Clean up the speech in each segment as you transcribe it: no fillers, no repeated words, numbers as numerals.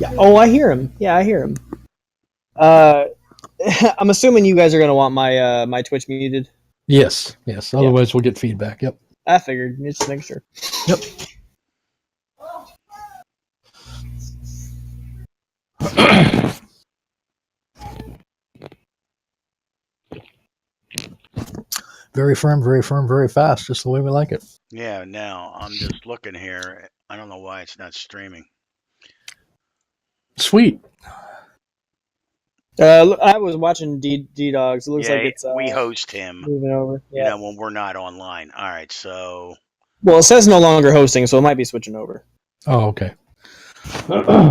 Yeah. Oh, I hear him. Yeah, I hear him. I'm assuming you guys are gonna want my my Twitch muted. Yes. Otherwise, we'll get feedback. Yep. I figured. Just to make sure. Yep. Very firm, very fast, just the way we like it. Yeah, now I'm just looking here. I don't know why it's not streaming. Sweet. I was watching D Dogs. It looks like it's we host him. moving over. Yeah. You know, when we're not online. All right, so. Well, it says no longer hosting, so it might be switching over. Oh, okay. Yeah,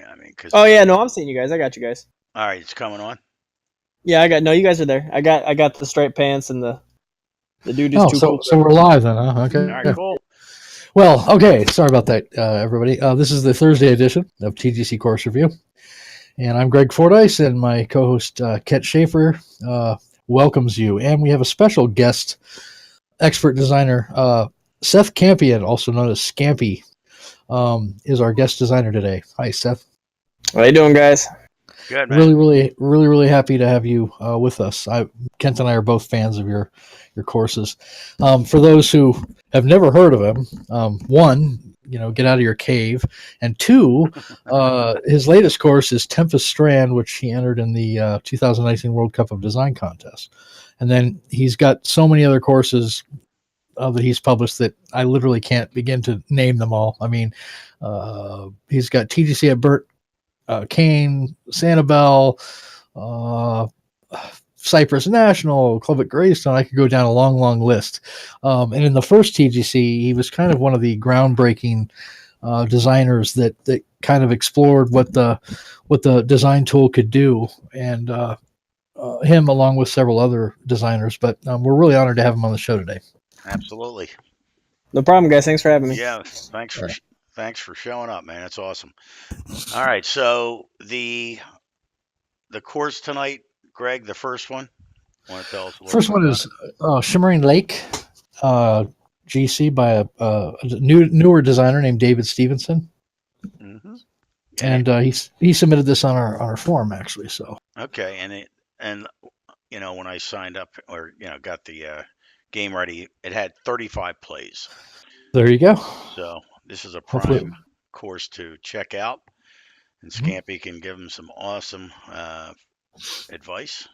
I mean, cause. Oh yeah, no, I'm seeing you guys. I got you guys. All right, it's coming on. Yeah, you guys are there. I got the striped pants and the dude is too cool. So we're live then, huh? Okay. All right, cool. Well, okay. Sorry about that, everybody. This is the Thursday edition of TGC Course Review, and I'm Greg Fordyce, and my co-host Ket Schaefer welcomes you. And we have a special guest, expert designer Seth Campion, also known as Scampi, is our guest designer today. Hi, Seth. How you doing, guys? Good, man. Really happy to have you with us. Kent and I are both fans of your courses. For those who have never heard of him, one, get out of your cave, and two, his latest course is Tempest Strand, which he entered in the 2019 World Cup of Design contest. And then he's got so many other courses that he's published that I literally can't begin to name them all. I mean, he's got TGC at Burt Kane, Sanibel, Cypress National, Club at Greystone. I could go down a long list. And in the first TGC, he was kind of one of the groundbreaking designers that kind of explored what the design tool could do, and him along with several other designers. But we're really honored to have him on the show today. Absolutely. No problem, guys. Thanks for having me. Yeah, thanks for showing up, man. That's awesome. All right, so the course tonight, Greg, the first one. Want to tell us? First one is Shimmering Lake, GC by a newer designer named David Stevenson. Mm-hmm. And he submitted this on our forum actually. So okay, and when I signed up or got the game ready, it had 35 plays. There you go. So this is a prime course to check out, and Scampi can give him some awesome advice.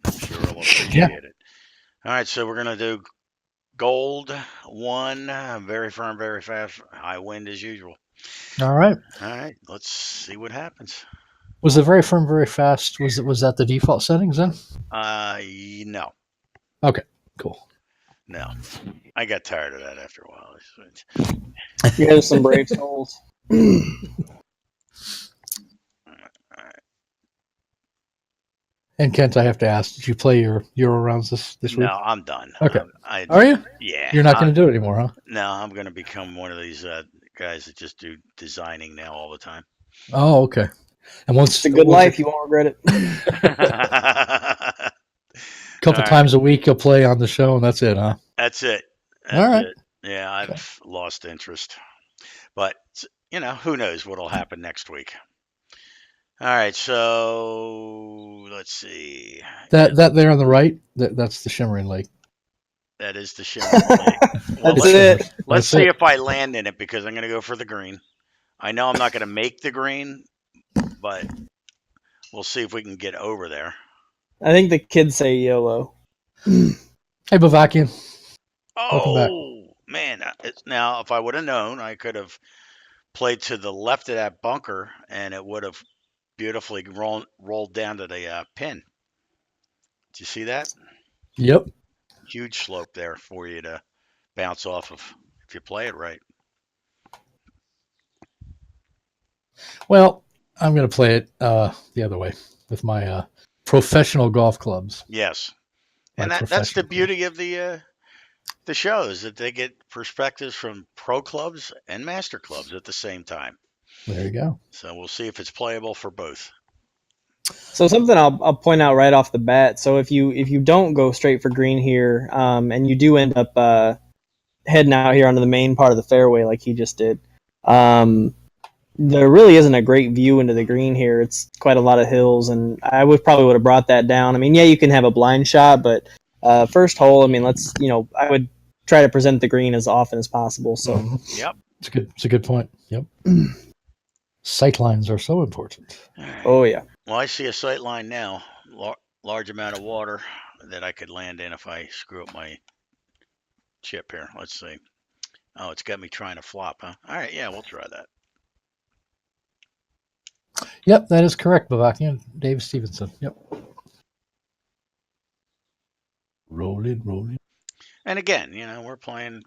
I'm sure he'll appreciate it. All right, so we're gonna do gold 1, very firm, very fast, high wind as usual. All right, let's see what happens. Was it very firm, very fast? Was that the default settings then? No. Okay, cool. No, I got tired of that after a while. You have some brave souls. All right. And Kent, I have to ask, did you play your Euro rounds this week? No, I'm done. Okay. Are you? Yeah. You're not going to do it anymore, huh? No, I'm going to become one of these guys that just do designing now all the time. Oh, okay. And it's a good life. You won't regret it. Couple times a week you'll play on the show, and that's it, huh? That's it. All right. Yeah, I've lost interest. But, who knows what'll happen next week. All right, so let's see. That there on the right, that's the Shimmering Lake. That is the Shimmering Lake. Well, let's see if I land in it, because I'm going to go for the green. I know I'm not going to make the green, but we'll see if we can get over there. I think the kids say YOLO. Hey, Bavakian. Oh, man. Now, if I would have known, I could have played to the left of that bunker, and it would have beautifully rolled down to the pin. Did you see that? Yep. Huge slope there for you to bounce off of if you play it right. Well, I'm going to play it the other way with my professional golf clubs. Yes. And that's the beauty of the show, is that they get perspectives from pro clubs and master clubs at the same time. There you go. So we'll see if it's playable for both. So something I'll point out right off the bat. So if you don't go straight for green here, and you do end up heading out here onto the main part of the fairway like he just did, There really isn't a great view into the green here. It's quite a lot of hills, and I probably would have brought that down. I mean, yeah, you can have a blind shot, but first hole, I mean, I would try to present the green as often as possible. So, Yep. It's a good point. Yep. Sight lines are so important. Right. Oh yeah. Well, I see a sight line now. Large amount of water that I could land in if I screw up my chip here. Let's see. Oh, it's got me trying to flop, huh? All right, yeah, we'll try that. Yep, that is correct, Bavakian. Dave Stevenson. Yep. Rolling. And again, we're playing.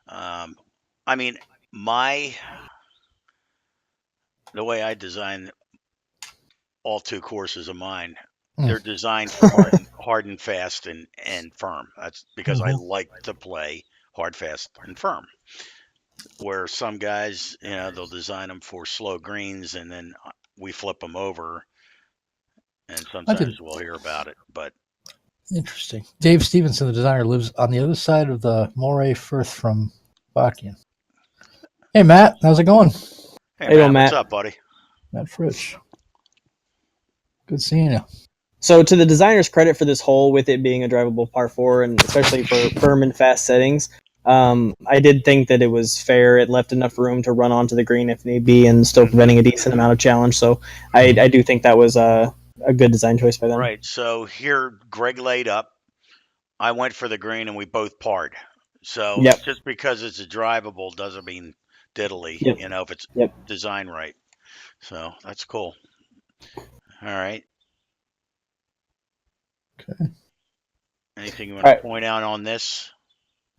I mean, the way I design all two courses of mine, they're designed for hard and fast and firm. That's because I like to play hard, fast, and firm. Where some guys, they'll design them for slow greens, and then we flip them over, and sometimes we'll hear about it. But interesting. Dave Stevenson, the designer, lives on the other side of the Moray Firth from Bavakian. Hey, Matt, how's it going? Hey, Matt, Matt. what's up, buddy? Matt Fritsch. Good seeing you. So to the designer's credit for this hole, with it being a drivable par 4, and especially for firm and fast settings, I did think that it was fair. It left enough room to run onto the green if need be, and still preventing a decent amount of challenge. So I do think that was a good design choice by them. Right. So here, Greg laid up. I went for the green, and we both parred. So just because it's a drivable doesn't mean diddly, if it's designed right. So that's cool. All right. Okay. Anything you want to point out on this?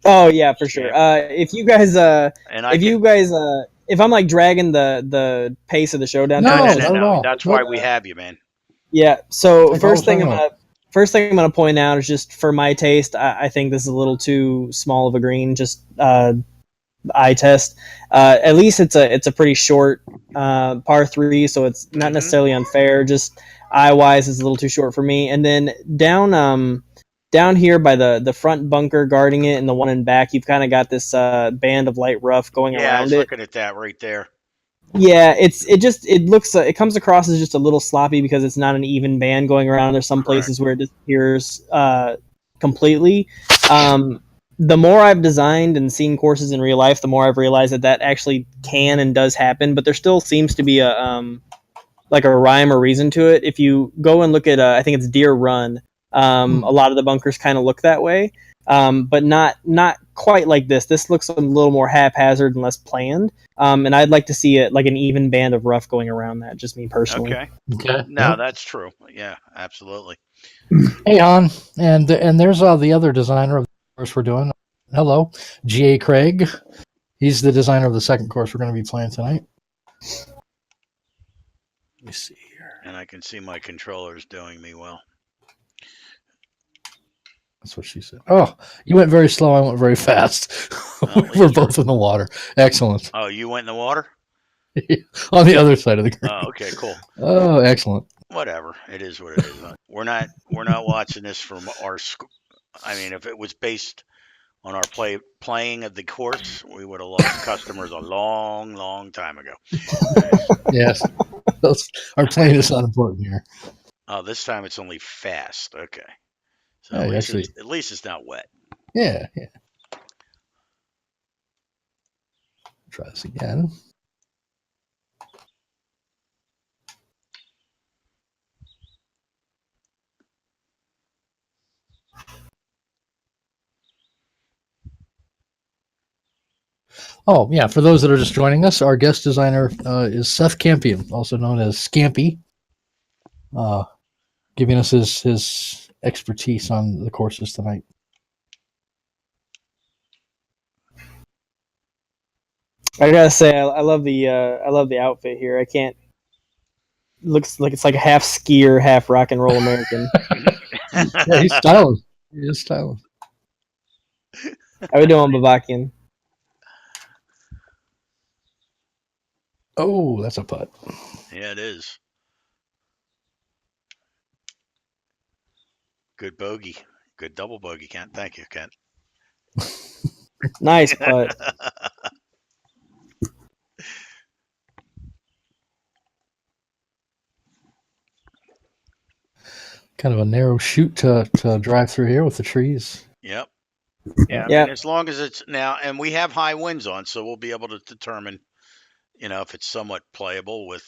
Oh yeah, for sure. If you guys, if I'm like dragging the pace of the show down, no. That's why we have you, man. Yeah. So first thing I'm gonna point out is, just for my taste, I think this is a little too small of a green. Just eye test. At least it's a pretty short par 3, so it's not necessarily unfair. Just eye wise, it's a little too short for me. And then down here by the front bunker guarding it, and the one in back, you've kind of got this band of light rough going around it. Yeah, I was looking at that right there. Yeah, it comes across as just a little sloppy because it's not an even band going around. There's some places where it disappears completely. The more I've designed and seen courses in real life, the more I've realized that actually can and does happen. But there still seems to be a rhyme or reason to it. If you go and look at, I think it's Deer Run, a lot of the bunkers kind of look that way, but not quite like this. This looks a little more haphazard and less planned. And I'd like to see it like an even band of rough going around that. Just me personally. Okay. No, that's true. Yeah, absolutely. Hey, Han, and there's the other designer of the course we're doing. Hello, G.A. Craig. He's the designer of the second course we're going to be playing tonight. Let me see here. And I can see my controller's doing me well. That's what she said. Oh, you went very slow. I went very fast. We're both in the water. Excellent. Oh, you went in the water? On the other side of the green. Oh, okay, cool. Oh, excellent. Whatever. It is what it is. We're not watching this from our school. I mean, if it was based on our playing of the course, we would have lost customers a long, long time ago. Yes. Our playing is not important here. Oh, this time it's only fast. Okay. So at least it's not wet. Yeah. Try this again. Oh, yeah. For those that are just joining us, our guest designer is Seth Campion, also known as Scampi, giving us his expertise on the courses tonight. I gotta say, I love the outfit here. I can't. Looks like it's like a half skier, half rock and roll American. Yeah, he's stylish. He is stylish. How we doing, Bavakian? Oh, that's a putt. Yeah, it is. Good bogey. Good double bogey, Kent. Thank you, Kent. Nice putt. Kind of a narrow chute to drive through here with the trees. Yep. Yeah, I Yeah. mean, as long as it's now, and we have high winds on, so we'll be able to determine, if it's somewhat playable with,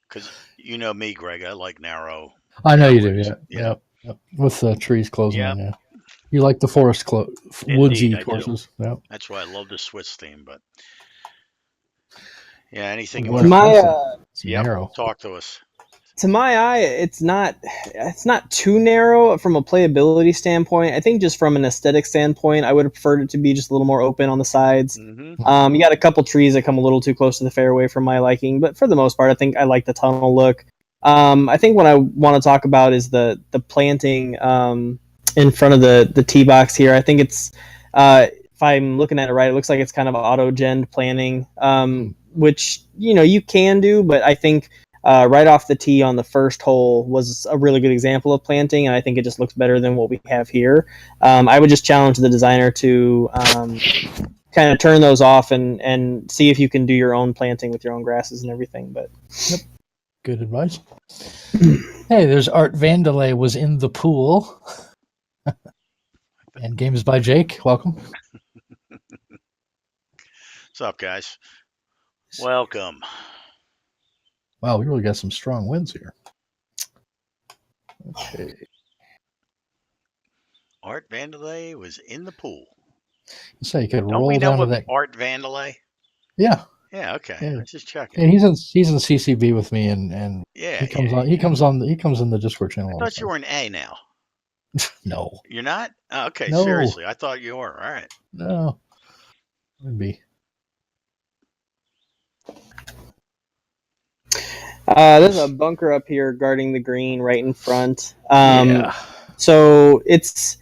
because you know me, Greg, I like narrow. I know you do. areas, Yeah. Yep. With the trees closing Yep. in. Yeah. You like the forest woodsy I do. courses. Yep. That's why I love the Swiss theme. But yeah, anything you Well, want to? it's Yep. narrow. Talk to us. To my eye, it's not too narrow from a playability standpoint. I think just from an aesthetic standpoint, I would have preferred it to be just a little more open on the sides. Mm-hmm. You got a couple trees that come a little too close to the fairway for my liking, but for the most part, I think I like the tunnel look. I think what I want to talk about is the planting in front of the tee box here. I think it's if I'm looking at it right, it looks like it's kind of auto-gen planting, which you can do, but I think right off the tee on the first hole was a really good example of planting, and I think it just looks better than what we have here. I would just challenge the designer to kind of turn those off and see if you can do your own planting with your own grasses and everything. But yep. Good advice. Hey, there's Art Vandelay was in the pool. And games by Jake. Welcome. What's up, guys? Welcome. Wow, we really got some strong winds here. Okay. Art Vandelay was in the pool. So you could Don't roll we know down to of that. Art Vandelay? Yeah. Yeah. Okay. Yeah. Let's just check it. Yeah, he's in CCB with me, and yeah, he comes in the Discord channel. I thought you were an A now. No. You're not? Oh, okay. No. Seriously, I thought you were. All right. No. Would be. There's a bunker up here guarding the green right in front. Yeah. So it's,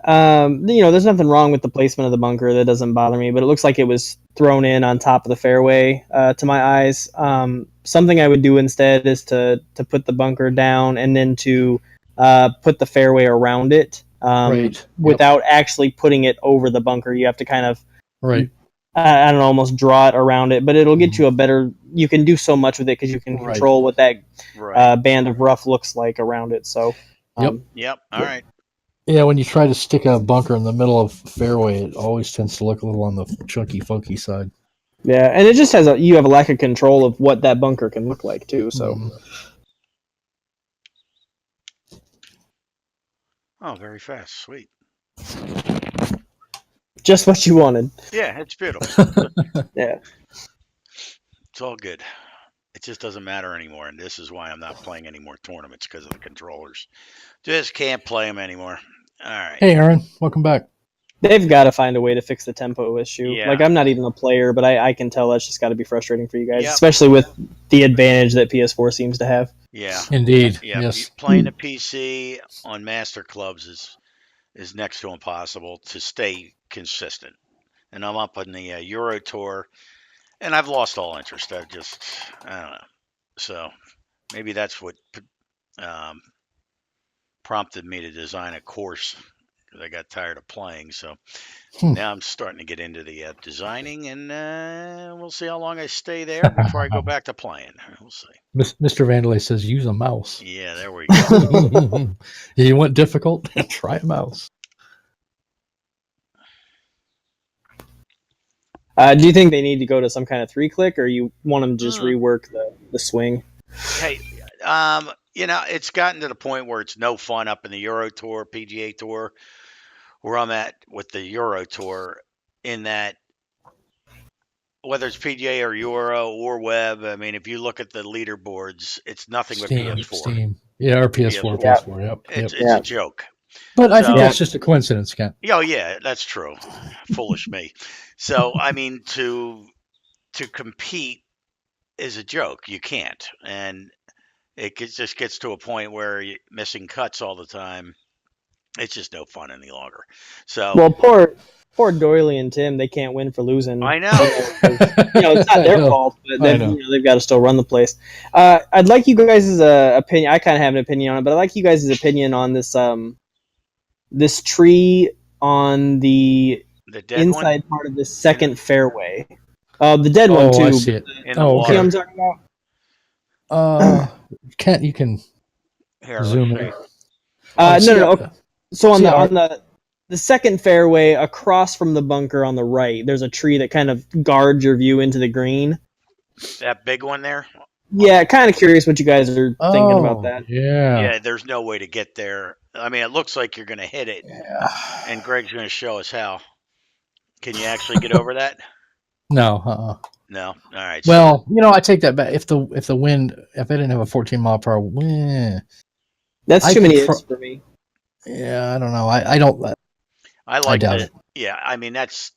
there's nothing wrong with the placement of the bunker. That doesn't bother me, but it looks like it was thrown in on top of the fairway to my eyes. Something I would do instead is to put the bunker down and then to put the fairway around it Right. without actually putting it over the bunker. You have to kind of Right. I don't know, almost draw it around it, but it'll get you a better. You can do so much with it because you can control what that band of rough looks like around it. So, Yep. All right. Yeah, when you try to stick a bunker in the middle of fairway, it always tends to look a little on the chunky, funky side. Yeah, and it just has you have a lack of control of what that bunker can look like too. So. Oh, very fast. Sweet. Just what you wanted. Yeah, it's beautiful. Yeah. It's all good. It just doesn't matter anymore, and this is why I'm not playing any more tournaments because of the controllers. Just can't play them anymore. All right. Hey, Aaron, welcome back. They've got to find a way to fix the tempo issue. Yeah. Like, I'm not even a player, but I can tell that's just got to be frustrating for you guys, Yep. especially with the advantage that PS4 seems to have. Yeah. Indeed. Yeah. Yes. Playing the PC on Master Clubs is next to impossible to stay consistent. And I'm up on the Euro Tour, and I've lost all interest. I don't know. So maybe that's what prompted me to design a course because I got tired of playing. So now I'm starting to get into the designing, and we'll see how long I stay there before I go back to playing. We'll see. Mr. Vandelay says use a mouse. Yeah, there we go. You want difficult? Try a mouse. Do you think they need to go to some kind of 3-click, or you want them to just rework the swing? Hey, it's gotten to the point where it's no fun up in the Euro Tour, PGA Tour, where I'm at with the Euro Tour, in that whether it's PGA or Euro or Web, I mean, if you look at the leaderboards, it's nothing but PS4. Steam. Yeah, or PS4. PS4. Yep. It's a joke. But I think that's just a coincidence, Kent. Oh, yeah, that's true. Foolish me. So, I mean, to compete is a joke. You can't. And it just gets to a point where you're missing cuts all the time. It's just no fun any longer. So, well, poor Doyley and Tim, they can't win for losing. I know. It's not their fault, but they've got to still run the place. I'd like you guys' opinion. I kind of have an opinion on it, but I'd like you guys' opinion on this this tree on the inside part of the second fairway. The dead one too. I see it. In the water. See what I'm talking about? Kent, you can zoom in. No. So on see, the second fairway across from the bunker on the right, there's a tree that kind of guards your view into the green. That big one there? Yeah, kind of curious what you guys are thinking about that. Yeah. Yeah, there's no way to get there. I mean, it looks like you're going to hit it, and Greg's going to show us how. Can you actually get over that? No. No. All right. Well, I take that back. If the wind, if I didn't have a 14-mile-per-hour wind, that's too many ifs for me. Yeah, I don't know. I don't. I doubt it. Yeah, I mean that's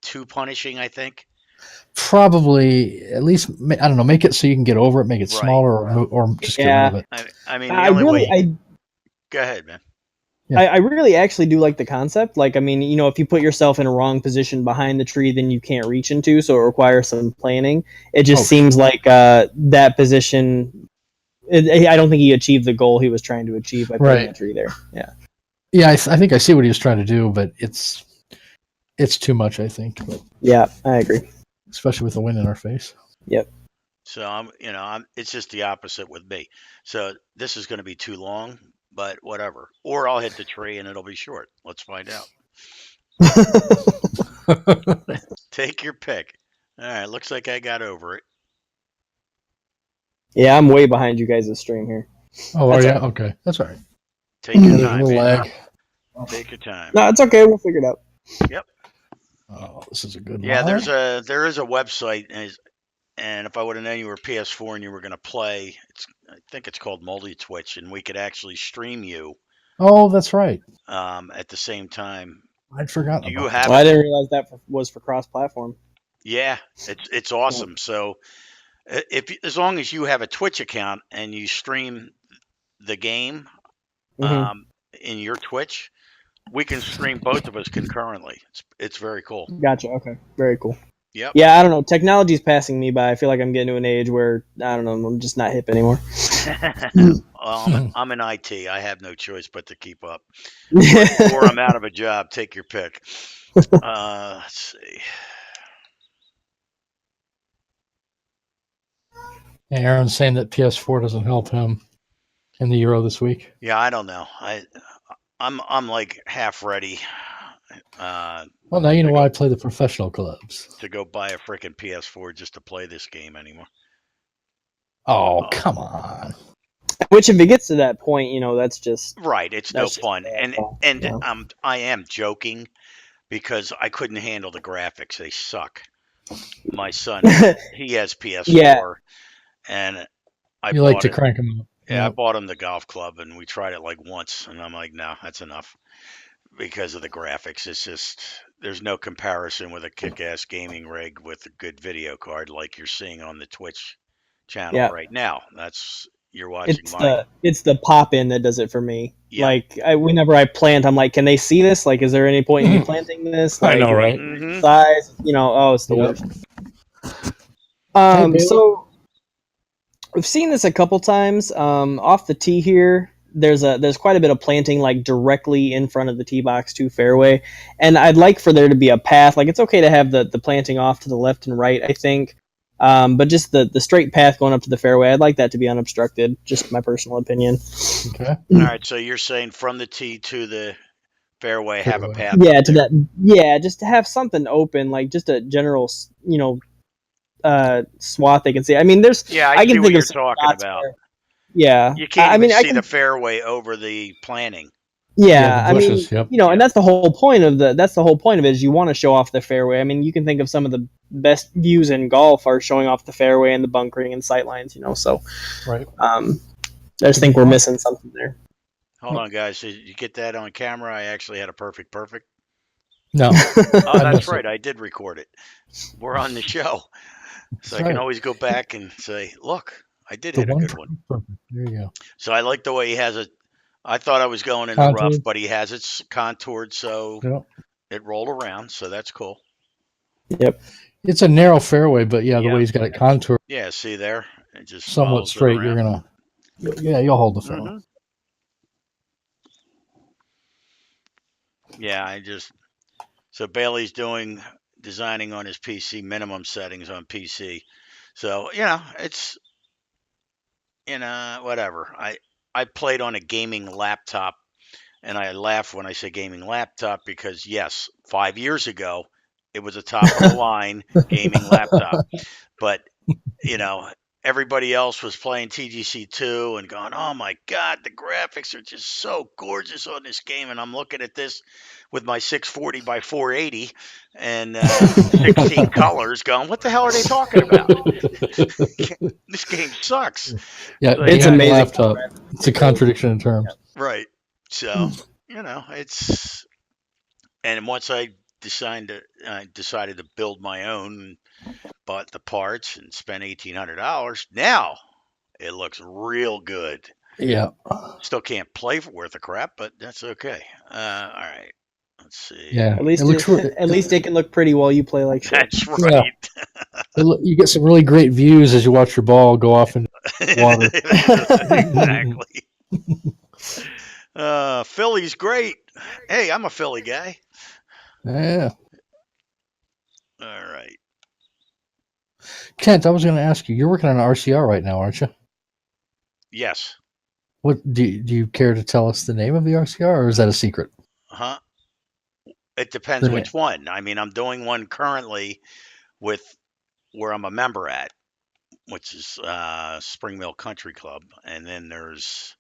too punishing. I think probably at least I don't know. Make it so you can get over it. Make it smaller, or just get rid of it. I mean, the only way. Go ahead, man. Yeah. I really actually do like the concept. Like, I mean, if you put yourself in a wrong position behind the tree, then you can't reach into. So it requires some planning. It just seems like that position. I don't think he achieved the goal he was trying to achieve by putting that tree there. Yeah. Yeah, I think I see what he was trying to do, but it's too much. I think. But, yeah, I agree. Especially with the wind in our face. Yep. So it's just the opposite with me. So this is going to be too long, but whatever. Or I'll hit the tree and it'll be short. Let's find out. Take your pick. All right, looks like I got over it. Yeah, I'm way behind you guys' stream here. Oh, are you? Okay, that's all right. Take your time. Lag. Take your time. No, it's okay. We'll figure it out. Yep. Oh, this is a good one. Yeah, there is a website, and if I would have known you were PS4 and you were going to play, I think it's called Multi Twitch, and we could actually stream you. Oh, that's right. At the same time. I'd forgotten. You have. I didn't realize that was for cross-platform. Yeah, it's awesome. Yeah. So, as long as you have a Twitch account and you stream the game, in your Twitch, we can stream both of us concurrently. It's very cool. Gotcha. Okay. Very cool. Yep. Yeah, I don't know. Technology's passing me by. I feel like I'm getting to an age where I don't know. I'm just not hip anymore. Well, I'm in IT. I have no choice but to keep up, or I'm out of a job. Take your pick. Let's see. Aaron's saying that PS4 doesn't help him in the Euro this week. Yeah, I don't know. I'm like half ready. Well, now you know why I play the professional clubs. To go buy a freaking PS4 just to play this game anymore. Oh, come on. Which, if it gets to that point, that's just right. It's no fun, and I am joking because I couldn't handle the graphics. They suck. My son, he has PS4, and I like to crank them up. Yeah, I bought him the golf club, and we tried it like once, and I'm like, no, that's enough because of the graphics. It's just there's no comparison with a kick-ass gaming rig with a good video card like you're seeing on the Twitch channel right now. That's you're watching. It's the pop-in that does it for me. Yeah. Like whenever I plant, I'm like, can they see this? Like, is there any point in me planting this? Like, I know, right? Size, it's the worst. So we've seen this a couple times. Off the tee here, there's quite a bit of planting like directly in front of the tee box to fairway, and I'd like for there to be a path. Like, it's okay to have the planting off to the left and right, I think. But just the straight path going up to the fairway, I'd like that to be unobstructed. Just my personal opinion. Okay. All right. So you're saying from the tee to the fairway, have a path. Yeah, to that. Yeah, just to have something open, like just a general, swath they can see. I mean, there's. Yeah, I can think of what you're talking about. Yeah, you can't even see the fairway over the planting. Yeah, bushes, I mean, and that's the whole point of it is you want to show off the fairway. I mean, you can think of some of the best views in golf are showing off the fairway and the bunkering and sight lines, so. Right. I just think we're missing something there. Hold on, guys. Did you get that on camera? I actually had a perfect. No. Oh, that's right. I did record it. We're on the show. So I can always go back and say, look, I did hit a good one. Perfect. There you go. So I like the way he has it. I thought I was going in the rough, but he has it contoured so it rolled around. So that's cool. Yep. It's a narrow fairway, but the way he's got it contoured. Yeah, see there? It just somewhat straight. You're going to, you'll hold the phone. Mm-hmm. Yeah, so Bailey's designing on his PC, minimum settings on PC. So, it's, whatever. I played on a gaming laptop and I laugh when I say gaming laptop because yes, 5 years ago it was a top of the line gaming laptop, but you know, everybody else was playing TGC2 and going, "Oh my God, the graphics are just so gorgeous on this game." And I'm looking at this with my 640 by 480 and 16 colors, going, "What the hell are they talking about? This game sucks." Yeah, Like, It's gaming amazing. laptop. It's a contradiction in terms. right. So it's and once I decided to build my own, bought the parts, and spent $1,800. Now it looks real good. Yeah. Still can't play for worth a crap, but that's okay. All right. Let's see. Yeah. At least It looks at least it can look pretty while you play like shit. That's right. You get some really great views as you watch your ball go off into water. Exactly. Philly's great. Hey, I'm a Philly guy. Yeah. All right. Kent, I was going to ask you, you're working on an RCR right now, aren't you? Yes. What do you care to tell us the name of the RCR, or is that a secret? Huh? It depends The which one. I mean, I'm doing one currently with where I'm a member at, which is Spring Mill Country Club, and then there's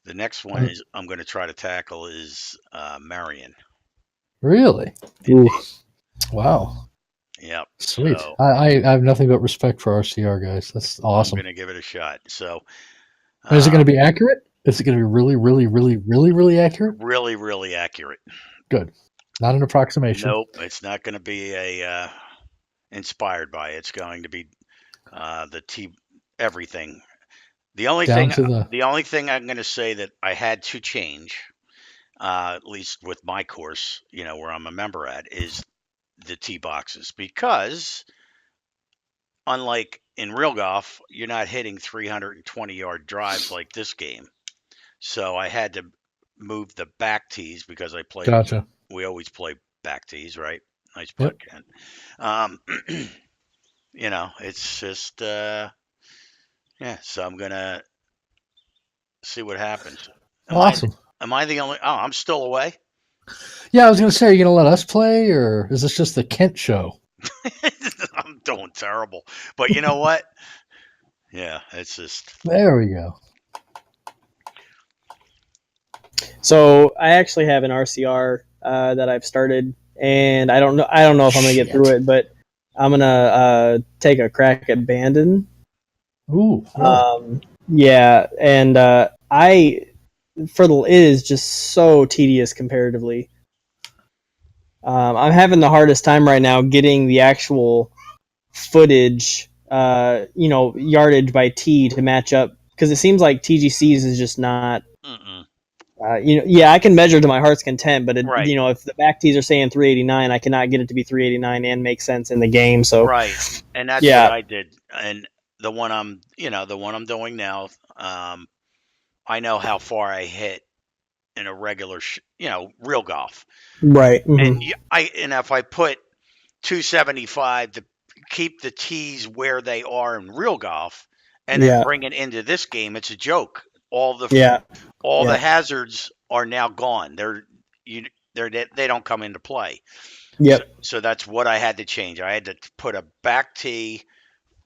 the next one is I'm going to try to tackle is Marion. Really? Indeed. Wow. Yep. Sweet. So I have nothing but respect for RCR guys. That's awesome. I'm going to give it a shot. So Is it going to be accurate? Is it going to be really, really, really, really, really accurate? really, really accurate. Good. Not an approximation. Nope. It's not going to be a inspired by it. It's going to be everything. The only Down thing to the the only thing I'm going to say that I had to change, at least with my course, where I'm a member at, is the tee boxes, because unlike in real golf, you're not hitting 320-yard drives like this game. So I had to move the back tees because gotcha. we always play back tees, right? Nice Yep. putt, Ken. It's just so I'm gonna see what happens. Awesome. Am I the only? Oh, I'm still away. Yeah, I was going to say, are you going to let us play, or is this just the Kent show? I'm doing terrible, but you know what? Yeah, it's just. There we go. So I actually have an RCR that I've started, and I don't know if I'm gonna get through it, but I'm gonna take a crack at Bandon. Ooh. Really? Yeah, and it is just so tedious comparatively. I'm having the hardest time right now getting the actual footage, yardage by tee to match up, because it seems like TGC's is just not. I can measure to my heart's content, but Right. If the back tees are saying 389, I cannot get it to be 389 and make sense in the game. So right, and that's what I did. And the one I'm doing now, I know how far I hit in a regular, real golf. Right. And if I put 275 to keep the tees where they are in real golf, and then bring it into this game, it's a joke. All the hazards are now gone. They don't come into play. Yep. So that's what I had to change. I had to put a back tee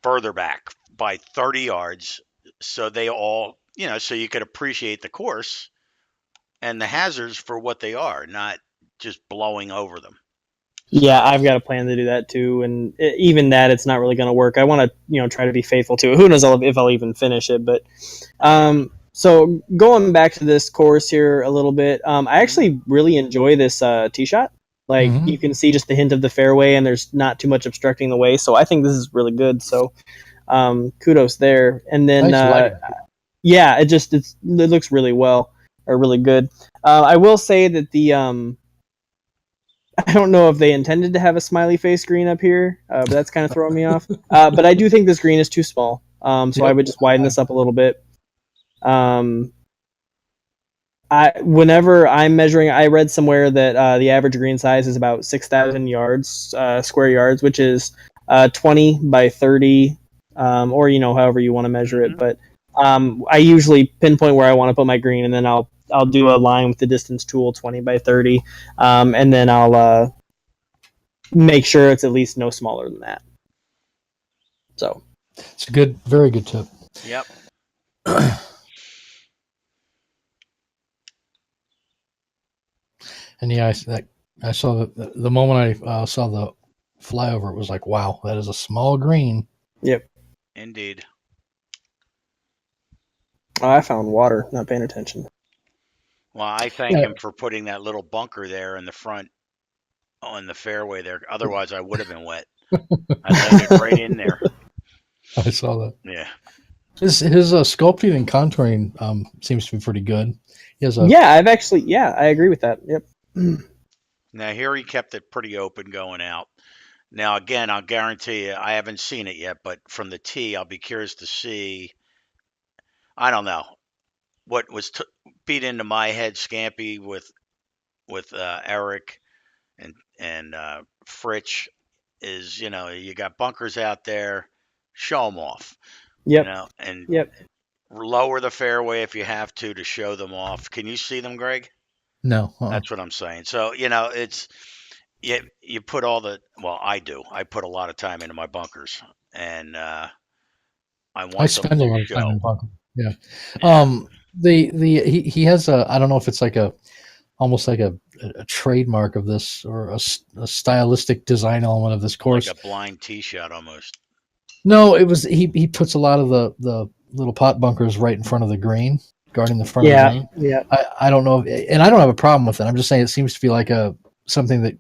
further back by 30 yards, so they all, so you could appreciate the course and the hazards for what they are, not just blowing over them. Yeah, I've got a plan to do that too, and even that, it's not really going to work. I want to, try to be faithful to it. Who knows if I'll even finish it, but so going back to this course here a little bit, I actually really enjoy this tee shot. Like, you can see just the hint of the fairway, and there's not too much obstructing the way, so I think this is really good. So kudos there. And then yeah, it looks really well, or really good. I will say that the I don't know if they intended to have a smiley face green up here, but that's kind of throwing me off. But I do think this green is too small, so I would just widen this up a little bit. Whenever I'm measuring, I read somewhere that the average green size is about 6,000 yards, square yards, which is 20 by 30, or however you want to measure it. But I usually pinpoint where I want to put my green, and then I'll I'll do a line with the distance tool 20 by 30, and then I'll make sure it's at least no smaller than that. So it's a good, very good tip. Yep. And yeah, I saw the moment I saw the flyover, it was like, wow, that is a small green. Yep. Indeed. Oh, I found water, not paying attention. Well, I thank him for putting that little bunker there in the front on the fairway there. Otherwise, I would have been wet. I landed right in there. I saw that. Yeah. His sculpting and contouring seems to be pretty good. He has I agree with that. Yep. Now here he kept it pretty open going out. Now again, I'll guarantee you, I haven't seen it yet, but from the tee, I'll be curious to see. I don't know what was beat into my head, Scampi with Eric and Fritch is, you got bunkers out there, show them off. Yep. And Yep. lower the fairway if you have to show them off. Can you see them, Greg? No. That's what I'm saying. So, it's you put all the, well, I do. I put a lot of time into my bunkers, and I spend a lot of time in bunkers. Yeah. Yeah. He has I don't know if it's like almost like a trademark of this, or a stylistic design element of this course. Like a blind tee shot almost. No, it was he puts a lot of the little pot bunkers right in front of the green, guarding the front of the green. Yeah. I don't know, and I don't have a problem with it. I'm just saying it seems to be like something that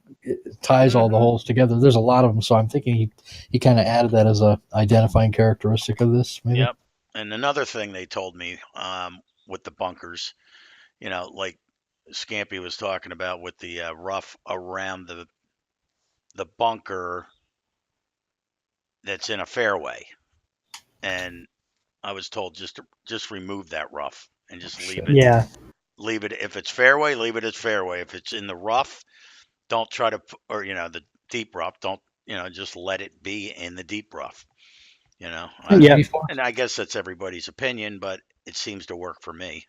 ties all the holes together. There's a lot of them, so I'm thinking he kind of added that as a identifying characteristic of this. Maybe. Yep. And another thing they told me with the bunkers, like Scampi was talking about with the rough around the bunker that's in a fairway, and I was told just remove that rough and just leave it. Yeah. Leave it if it's fairway, leave it as fairway. If it's in the rough, don't try to, or the deep rough, don't just let it be in the deep rough. Yeah. And I guess that's everybody's opinion, but it seems to work for me.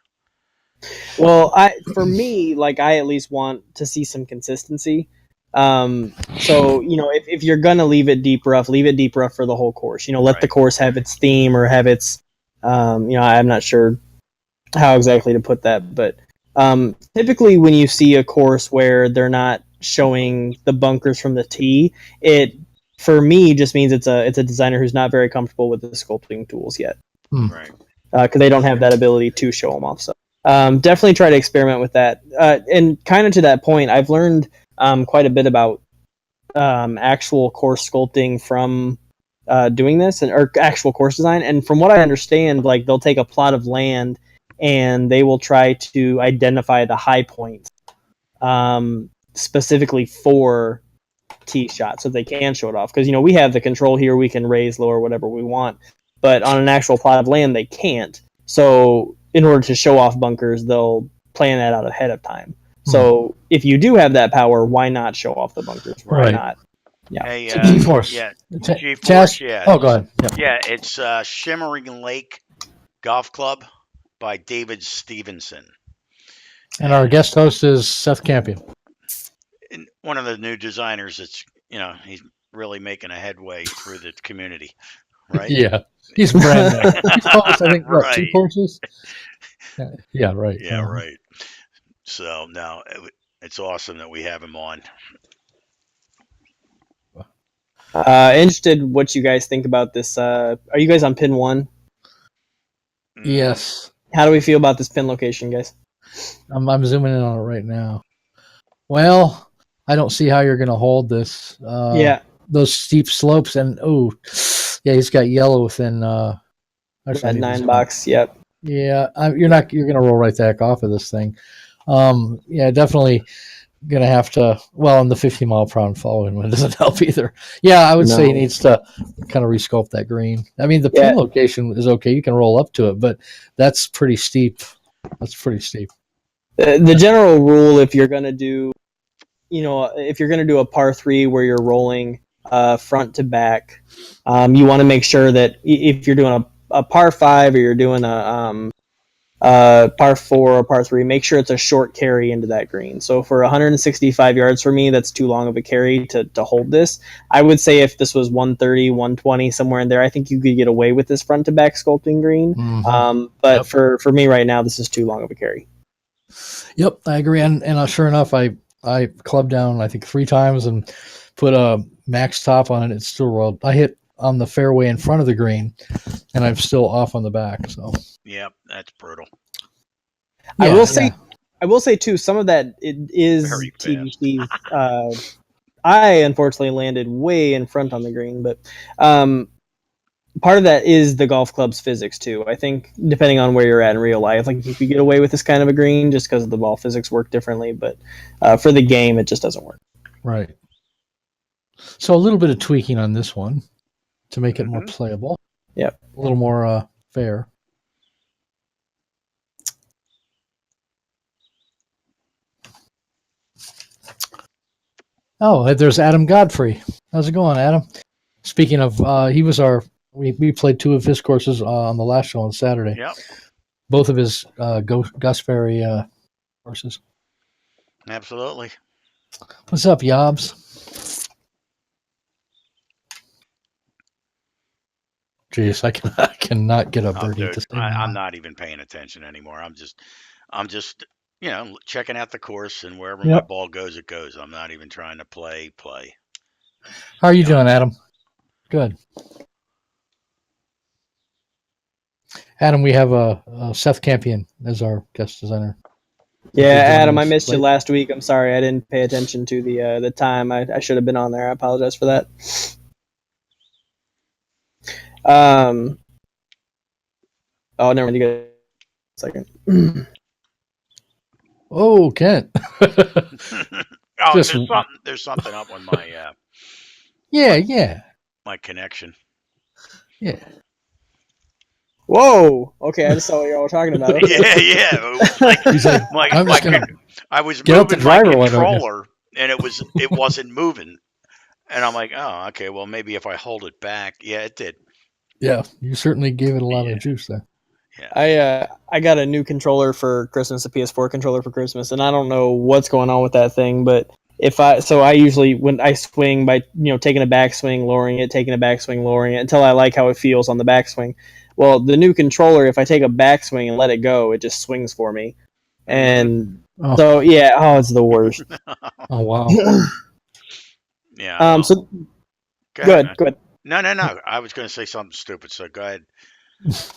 Well, for me, like, I at least want to see some consistency. So if you're gonna leave it deep rough for the whole course. Let the course have its theme, or have its I'm not sure how exactly to put that, but typically when you see a course where they're not showing the bunkers from the tee, it for me just means it's a designer who's not very comfortable with the sculpting tools yet, right? Because they don't have that ability to show them off. So definitely try to experiment with that. And kind of to that point, I've learned quite a bit about actual course sculpting from doing this, or actual course design. And from what I understand, like, they'll take a plot of land and they will try to identify the high points specifically for tee shots, so they can show it off. Because we have the control here, we can raise, lower, whatever we want, but on an actual plot of land they can't. So in order to show off bunkers, they'll plan that out ahead of time. So if you do have that power, why not show off the bunkers? Why not? Yeah. Hey, G-Force. Yeah. G-Force, yeah. Oh, go ahead. Yep. Yeah, it's Shimmering Lake Golf Club by David Stevenson. And our guest host is Seth Campion. And one of the new designers that's, he's really making a headway through the community, right? Yeah. He's brand new. He's published, I think, right. 2 courses? Yeah, right. Yeah, right. So, no, it's awesome that we have him on. Interested what you guys think about this. Are you guys on pin 1? Yes. How do we feel about this pin location, guys? I'm zooming in on it right now. Well, I don't see how you're going to hold this. Those steep slopes, and he's got yellow within. That 9 box. Yep. Yeah, you're going to roll right back off of this thing. Definitely going to have to. Well, in the 50-mile-per-hour following one doesn't help either. Yeah, I would say he needs to kind of resculpt that green. I mean, the pin location is okay. You can roll up to it, but that's pretty steep. The general rule, if you're going to do, a par 3 where you're rolling front to back, you want to make sure that if you're doing a par 5 or you're doing par 4 or par 3, make sure it's a short carry into that green. So for 165 yards for me, that's too long of a carry to hold this. I would say if this was 130, 120, somewhere in there, I think you could get away with this front to back sculpting green. But for me right now, this is too long of a carry. Yep, I agree. And sure enough, I clubbed down, I think 3 times and put a max top on it. It's still rolled. I hit on the fairway in front of the green, and I'm still off on the back. So Yep, that's brutal. I will say too, some of that it is TBC. I unfortunately landed way in front on the green, but part of that is the golf club's physics too. I think depending on where you're at in real life, like you could get away with this kind of a green just because the ball physics work differently, but for the game, it just doesn't work. Right. So a little bit of tweaking on this one to make it more playable. Yep. A little more fair. Oh, there's Adam Godfrey. How's it going, Adam? Speaking of, he was we played 2 of his courses on the last show on Saturday. Yep. Both of his Gus Ferry courses. Absolutely. What's up, Yobs? Jeez, I cannot get a birdie to say. I'm not even paying attention anymore. I'm just checking out the course, and wherever my ball goes, it goes. I'm not even trying to play. How are you doing, Adam? Good. Adam, we have Seth Campion as our guest designer. Yeah, Adam, I missed you last week. I'm sorry, I didn't pay attention to the time. I should have been on there. I apologize for that. Oh, never mind. You got a second. Oh, Kent. There's something up on my my connection. Yeah. Whoa. Okay, I just saw what you all were talking about. Okay. Yeah. I was moving my controller, and it wasn't moving, and I'm like, oh, okay. Well, maybe if I hold it back, yeah, it did. Yeah, you certainly gave it a lot of juice there. Yeah. I got a new controller for Christmas, a PS4 controller for Christmas, and I don't know what's going on with that thing, but I usually, when I swing by, taking a backswing, lowering it, taking a backswing, lowering it until I like how it feels on the backswing. Well, the new controller, if I take a backswing and let it go, it just swings for me. And so, it's the worst. Oh, wow. Yeah. So good. No. I was going to say something stupid, so go ahead.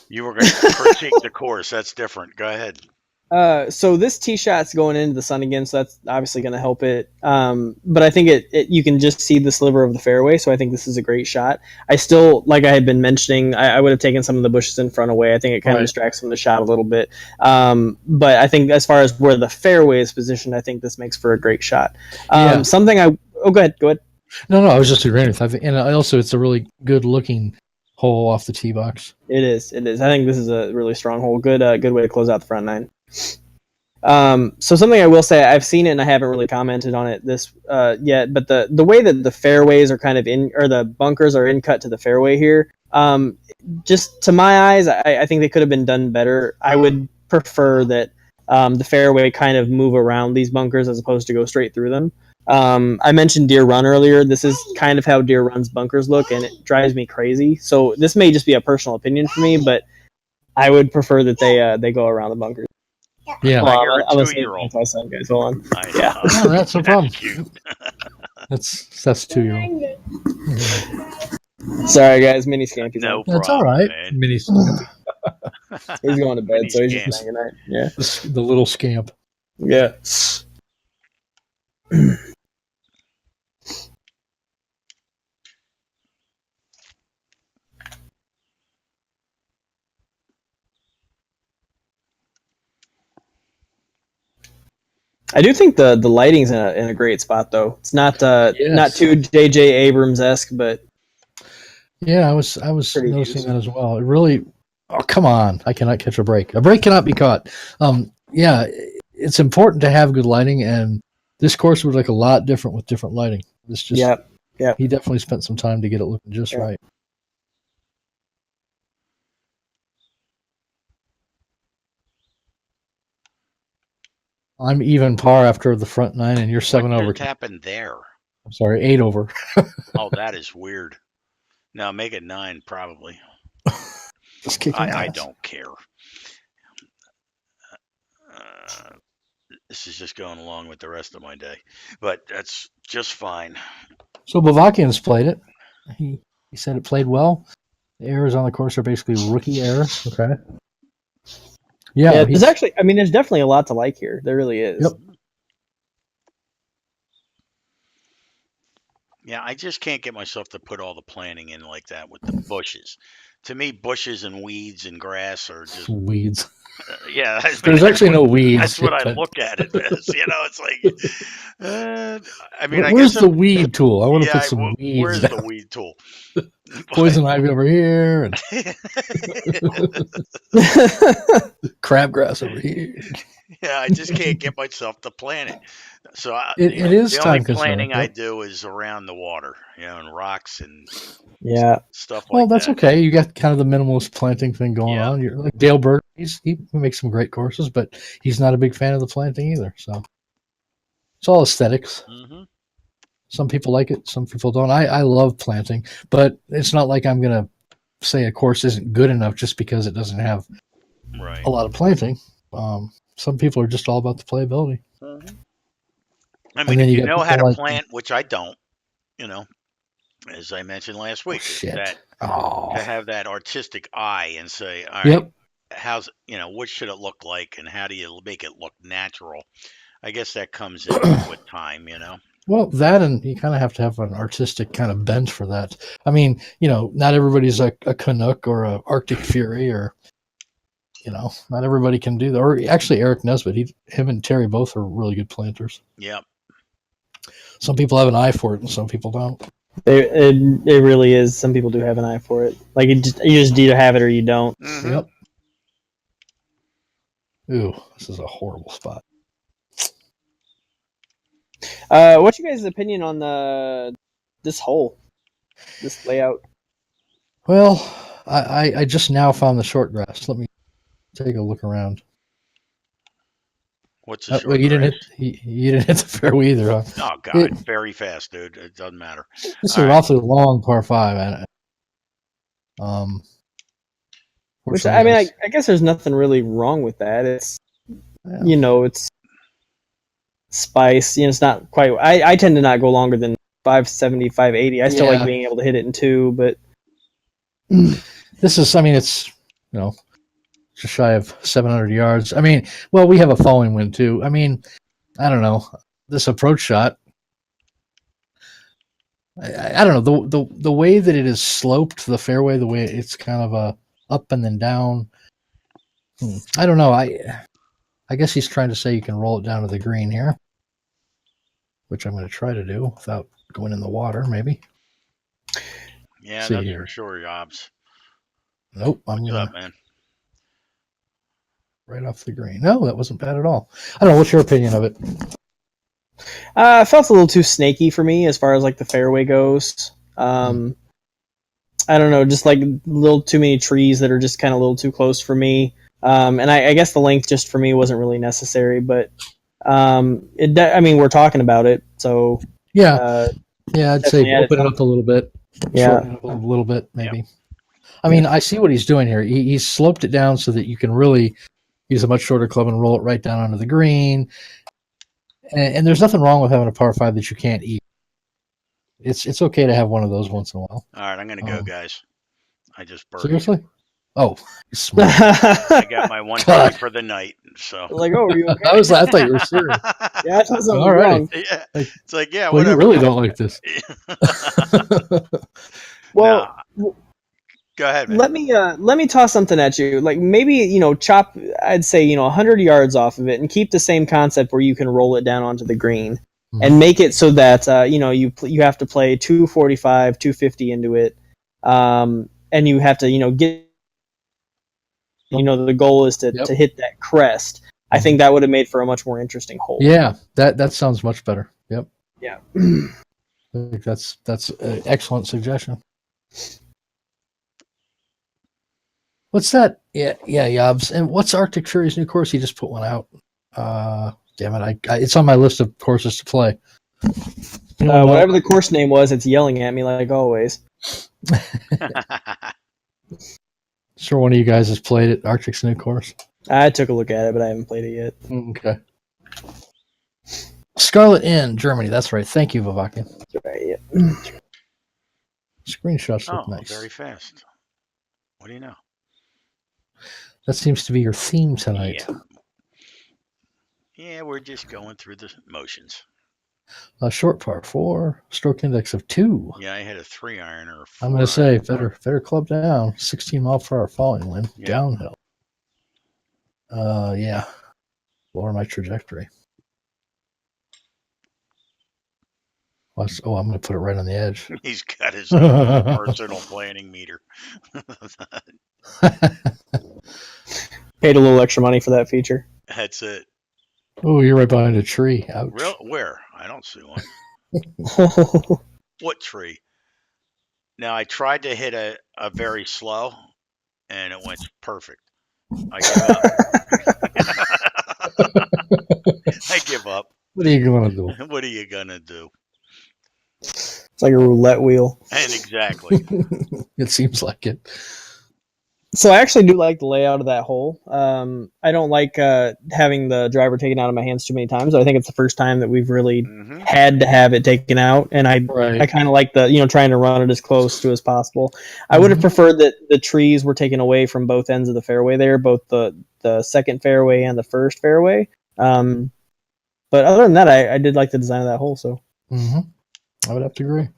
You were going to critique the course. That's different. Go ahead. So this tee shot's going into the sun again, so that's obviously going to help it. But I think you can just see the sliver of the fairway, so I think this is a great shot. I still, like I had been mentioning, I would have taken some of the bushes in front away. I think it kind of distracts from the shot a little bit. But I think as far as where the fairway is positioned, I think this makes for a great shot. Go ahead. No, I was just agreeing with that. And also, it's a really good looking hole off the tee box. It is. I think this is a really strong hole. Good way to close out the front nine. So something I will say, I've seen it and I haven't really commented on it yet, but the way that the fairways are kind of the bunkers are in cut to the fairway here, just to my eyes, I think they could have been done better. I would prefer that the fairway kind of move around these bunkers as opposed to go straight through them. I mentioned Deer Run earlier. This is kind of how Deer Run's bunkers look, and it drives me crazy. So this may just be a personal opinion for me, but I would prefer that they go around the bunkers. Yeah, I'm a 2-year-old. My son, guys, hold on. No, that's no problem. That's 2-year-old. Sorry, guys, mini Scampi. No problem. That's all right. Man. Mini Scamp. He's going to bed, so he's just saying goodnight. Yeah, the little scamp. Yeah. I do think the lighting's in a great spot though. It's not too J.J. Abrams-esque, but yeah, I was noticing that as well. It really, come on! I cannot catch a break. A break cannot be caught. Yeah, it's important to have good lighting, and this course would look a lot different with different lighting. This just He definitely spent some time to get it looking just right. I'm even par after the front 9, and you're 7 What over. just happened there? I'm sorry, 8 over. Oh, that is weird. Now make it 9, probably. Just kicking I ass. don't care. This is just going along with the rest of my day, but that's just fine. So Bavakian's played it. He said it played well. The errors on the course are basically rookie errors. Okay. Yeah, there's actually, I mean, there's definitely a lot to like here. There really is. Yep. Yeah, I just can't get myself to put all the planting in like that with the bushes. To me, bushes and weeds and grass are just weeds. Yeah, I mean, There's actually no weeds. That's what I look at it as. It's like, I mean, I where's guess the weed tool? I want to put some weeds. Where's down. the weed tool? Poison ivy over here, and crabgrass over here. Yeah, I just can't get myself to plant it. So it is the time only planting consuming. I do is around the water, and rocks and stuff like that. Well, that's okay. You got kind of the minimalist planting thing going on. You're like Dale Berg. He makes some great courses, but he's not a big fan of the planting either. So it's all aesthetics. Mm-hmm. Some people like it, some people don't. I love planting, but it's not like I'm going to say a course isn't good enough just because it doesn't have a lot of planting. Some people are just all about the playability. Mm-hmm. I mean, if you know how to plant, which I don't, as I mentioned last week, to have that artistic eye and say, all right, what should it look like, and how do you make it look natural? I guess that comes in with time, Well, that, and you kind of have to have an artistic kind of bent for that. I mean, not everybody's a Canuck or a Arctic Fury, or not everybody can do that. Or actually, Eric Nesbitt, him and Terry both are really good planters. Yep. Some people have an eye for it, and some people don't. It really is. Some people do have an eye for it. Like you just either have it or you don't. Mm-hmm. Yep. Ooh, this is a horrible spot. What's your guys' opinion on this hole, this layout? Well, I just now found the short grass. Let me take a look around. What's the short you grass? You didn't hit the fairway either, huh? Oh God, very fast, dude. It doesn't matter. This is an awfully long par 5. Which I mean, I guess there's nothing really wrong with that. It's it's spice. It's not quite. I tend to not go longer than 570, 580. I still like being able to hit it in 2, but this is. I mean, it's just shy of 700 yards. I mean, well, we have a following wind too. I mean, I don't know, this approach shot. I don't know the way that it is sloped, the fairway, the way it's kind of a up and then down. I don't know. I guess he's trying to say you can roll it down to the green here, which I'm going to try to do without going in the water, maybe. Yeah, that's for sure, Yobs. Nope, I'm What's up, man? Right off the green. No, that wasn't bad at all. I don't know. What's your opinion of it? It felt a little too snaky for me as far as like the fairway goes. I don't know, just like a little too many trees that are just kind of a little too close for me. And I guess the length just for me wasn't really necessary, but I mean, we're talking about it, so I'd say open it up a little bit. Shorten it up a little bit, maybe. Yeah. I mean, I see what he's doing here. He's sloped it down so that you can really use a much shorter club and roll it right down onto the green. And there's nothing wrong with having a par 5 that you can't eat. It's okay to have one of those once in a while. All right, I'm going to go, guys. I just burned. Seriously? Oh, smart. I got my 130 for the night. So like, oh, are you okay? I thought you were serious. Yeah, I thought something wrong. Yeah. It's like, yeah, well, whatever. You really don't like this. Well, go ahead, man. Let me toss something at you. Like maybe, chop, I'd say, 100 yards off of it and keep the same concept where you can roll it down onto the green and make it so that, you have to play 245, 250 into it. And you have to, get, the goal is to hit that crest. I think that would have made for a much more interesting hole. Yeah, that sounds much better. Yep. Yeah. I think that's an excellent suggestion. What's that? Yeah, Yobs. And what's Arctic Fury's new course? He just put one out damn it! It's on my list of courses to play. You know, Whatever the course name was, it's yelling at me like always. Sure, one of you guys has played it. Arctic's new course. I took a look at it, but I haven't played it yet. Okay. Scarlet Inn, Germany. That's right. Thank you, Vavakian. That's right, yeah. Screenshots look Oh, nice. very fast. What do you know? That seems to be your theme tonight. Yeah, we're just going through the motions. A short par 4, stroke index of 2. Yeah, I had a 3-iron or a 4. I'm going to say better club down. 16 mile per hour falling wind, downhill. Yeah. Lower my trajectory. I'm going to put it right on the edge. He's got his own personal planning meter. Paid a little extra money for that feature. That's it. Oh, you're right behind a tree. Ouch. Real? Where? I don't see one. What tree? Now, I tried to hit a very slow, and it went perfect. I give up. I give up. What are you going to do? What are you going to do? It's like a roulette wheel. And exactly. It seems like it. So I actually do like the layout of that hole. I don't like having the driver taken out of my hands too many times. I think it's the first time that we've really had to have it taken out, and I kind of like the trying to run it as close to as possible. I would have preferred that the trees were taken away from both ends of the fairway there, both the second fairway and the first fairway. But other than that, I did like the design of that hole. So I would have to agree.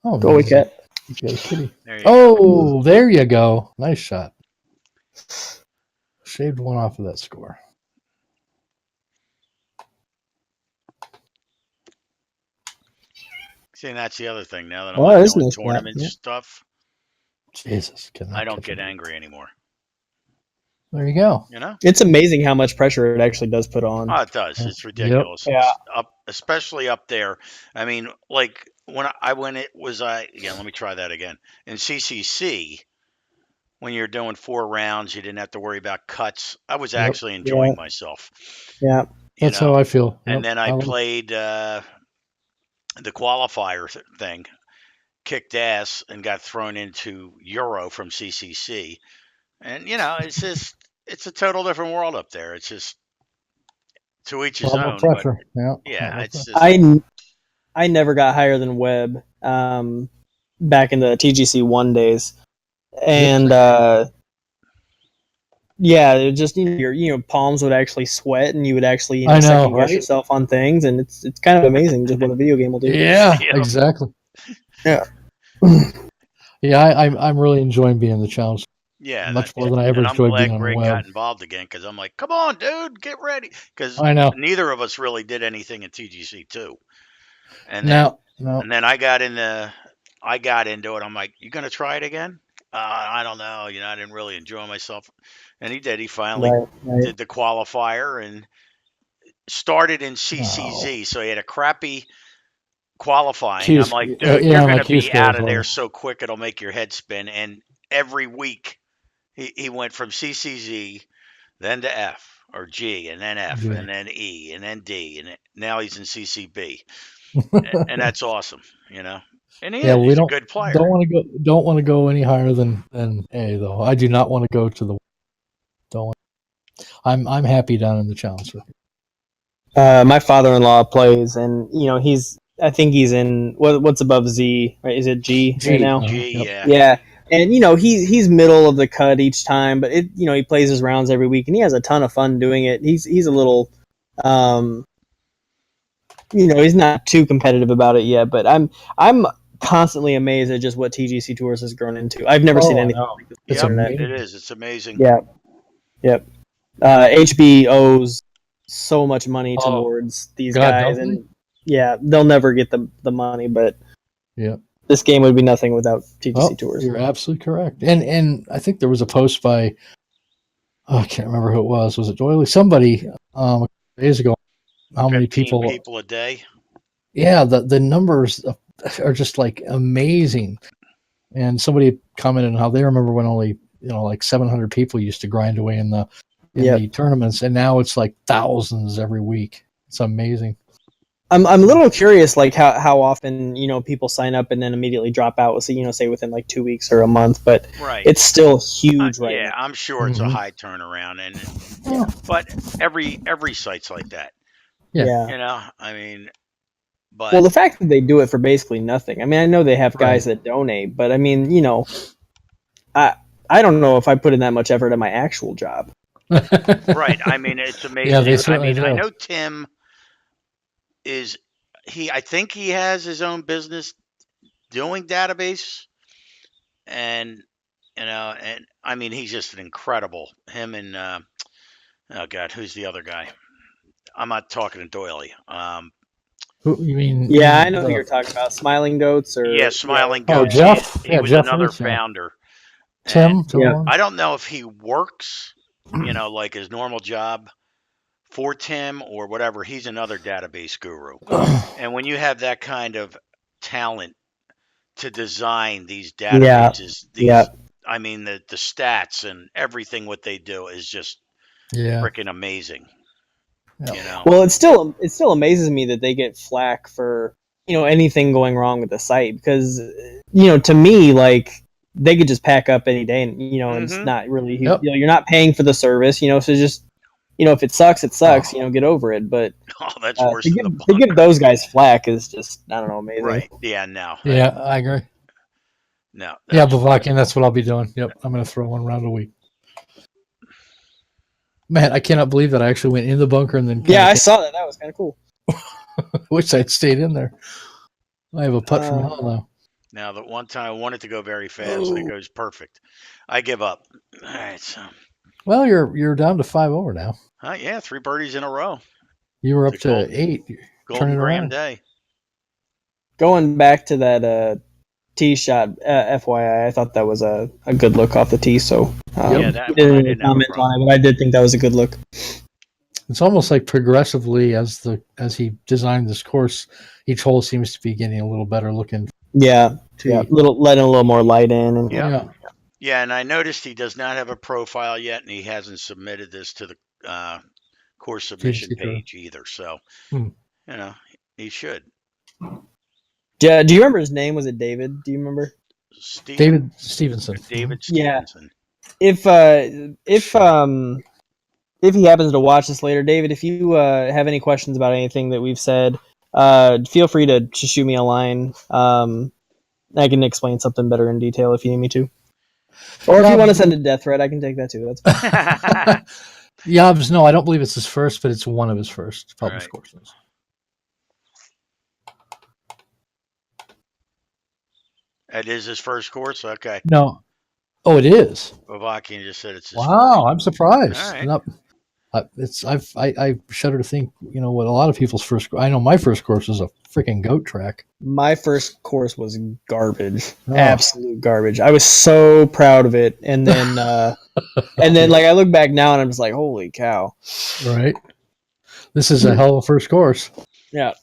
Oh, go Cat. Kitty. There you go. Nice shot. Shaved one off of that score. See, and that's the other thing. Now that I'm doing tournament stuff, Jesus, I don't get angry anymore. There you go. It's amazing how much pressure it actually does put on. Oh, it does. It's ridiculous. Yep. Yeah. Especially up there. I mean, like let me try that again. In CCC, when you're doing 4 rounds, you didn't have to worry about cuts. I was actually enjoying myself. Yeah. That's how I feel. And then I played the qualifier thing, kicked ass, and got thrown into Euro from CCC. And, it's a total different world up there. It's just to each his own. Pressure. But, it's just... I never got higher than Webb back in the TGC 1 days. And, it just, your palms would actually sweat and you would actually second guess yourself on things. And it's kind of amazing just what a video game will do. Yeah, exactly. Yeah. I'm really enjoying being the challenge. Yeah, much more than I ever enjoyed being on the web. I'm glad Greg got involved again because I'm like, come on, dude, get ready. Because neither of us really did anything at TGC 2. And then I got into it. I'm like, you gonna try it again? I don't know. I didn't really enjoy myself. And he did. He finally did the qualifier and started in CCZ. So he had a crappy qualifying. I'm like, dude, you're gonna be out of there so quick it'll make your head spin. And every week he went from CCZ, then to F or G, and then F, and then E, and then D, and now he's in CCB, and that's awesome, And he's a good player. Don't want to go any higher than A though. I do not want to go to the. I'm happy down in the challenge circuit. My father-in-law plays, and I think he's in what's above Z, right? Is it G right now? G, yeah. And he's middle of the cut each time, but he plays his rounds every week, and he has a ton of fun doing it. He's a little, he's not too competitive about it yet, but I'm constantly amazed at just what TGC Tours has grown into. I've never seen anything like this. It is. It's amazing. Yeah. Yep. HB owes so much money towards these guys, and they'll never get the money, but this game would be nothing without TGC Tours. You're absolutely correct. And I think there was a post by I can't remember who it was. Was it Doily? Somebody days ago. How many people a day? Yeah, the numbers are just like amazing. And somebody commented on how they remember when only like 700 people used to grind away in the in the tournaments, and now it's like thousands every week. It's amazing. I'm a little curious, like how often people sign up and then immediately drop out. Say within like 2 weeks or a month, but it's still huge right now. I'm sure it's a high turnaround, but every site's like that. Yeah. I mean, but well, the fact that they do it for basically nothing. I mean, I know they have guys that donate, but I mean, I don't know if I put in that much effort in my actual job. Right. I mean, it's amazing. Yeah, they certainly do. I know Tim I think he has his own business doing database, and and I mean, he's just an incredible, him and oh God, who's the other guy? I'm not talking to Doily. Who you mean? Yeah, I know who you're talking about. Smiling Goats, or Smiling Goats. Jeff. He was Jeff another is, founder. Tim. I don't know if he works, like his normal job for Tim or whatever. He's another database guru. And when you have that kind of talent to design these databases, I mean, the stats and everything what they do is just freaking amazing. Well, it still amazes me that they get flack for anything going wrong with the site, because to me, like, they could just pack up any day and and it's not really you're not paying for the service, so just if it sucks, it sucks. Get over it. But that's worse than to give those guys flack is just, I don't know, amazing. Right? Yeah. No. Yeah, I agree. No. Yeah, Bavakian, that's what I'll be doing. Yep, I'm going to throw one round a week. Man, I cannot believe that I actually went in the bunker and then. Yeah, I saw that. That was kind of cool. Wish I'd stayed in there. I have a putt from hell now. Now, the one time I wanted to go very fast, and it goes perfect. I give up. All right, so. Well, you're down to 5 over now. Yeah, 3 birdies in a row. You were up to 8. Golden Graham day. Going back to that tee shot, FYI, I thought that was a good look off the tee. So didn't comment on it, but I did think that was a good look. It's almost like progressively as he designed this course, each hole seems to be getting a little better looking. Yeah, letting a little more light in. And yeah, and I noticed he does not have a profile yet, and he hasn't submitted this to the course submission page either. So, he should. Do you remember his name? Was it David? Do you remember? David Stevenson. David Stevenson. Yeah. If he happens to watch this later, David, if you have any questions about anything that we've said, feel free to shoot me a line. I can explain something better in detail if you need me to. Or if you want to send a death threat, I can take that too. That's fine. Yabs, no, I don't believe it's his first, but it's one of his first published courses. It is his first course? Okay. No. Oh, it is. Bavakian just said it's his first. Wow, I'm surprised. All right. No, I shudder to think, what a lot of people's first. I know my first course was a freaking goat track. My first course was garbage, absolute garbage. I was so proud of it, and then like I look back now and I'm just like, holy cow! Right. This is a hell of a first course. Yeah.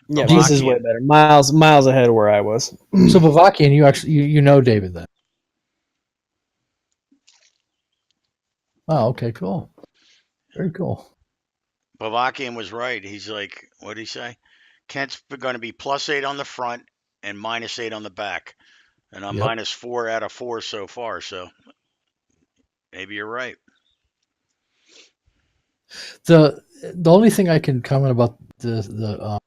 Yeah, this is way better. Miles ahead of where I was. So Bavakian, you actually you know David then? Oh, okay, cool. Very cool. Bavakian was right. He's like, what did he say? Kent's going to be +8 on the front and -8 on the back. And I'm -4 out of 4 so far. So maybe you're right. The only thing I can comment about the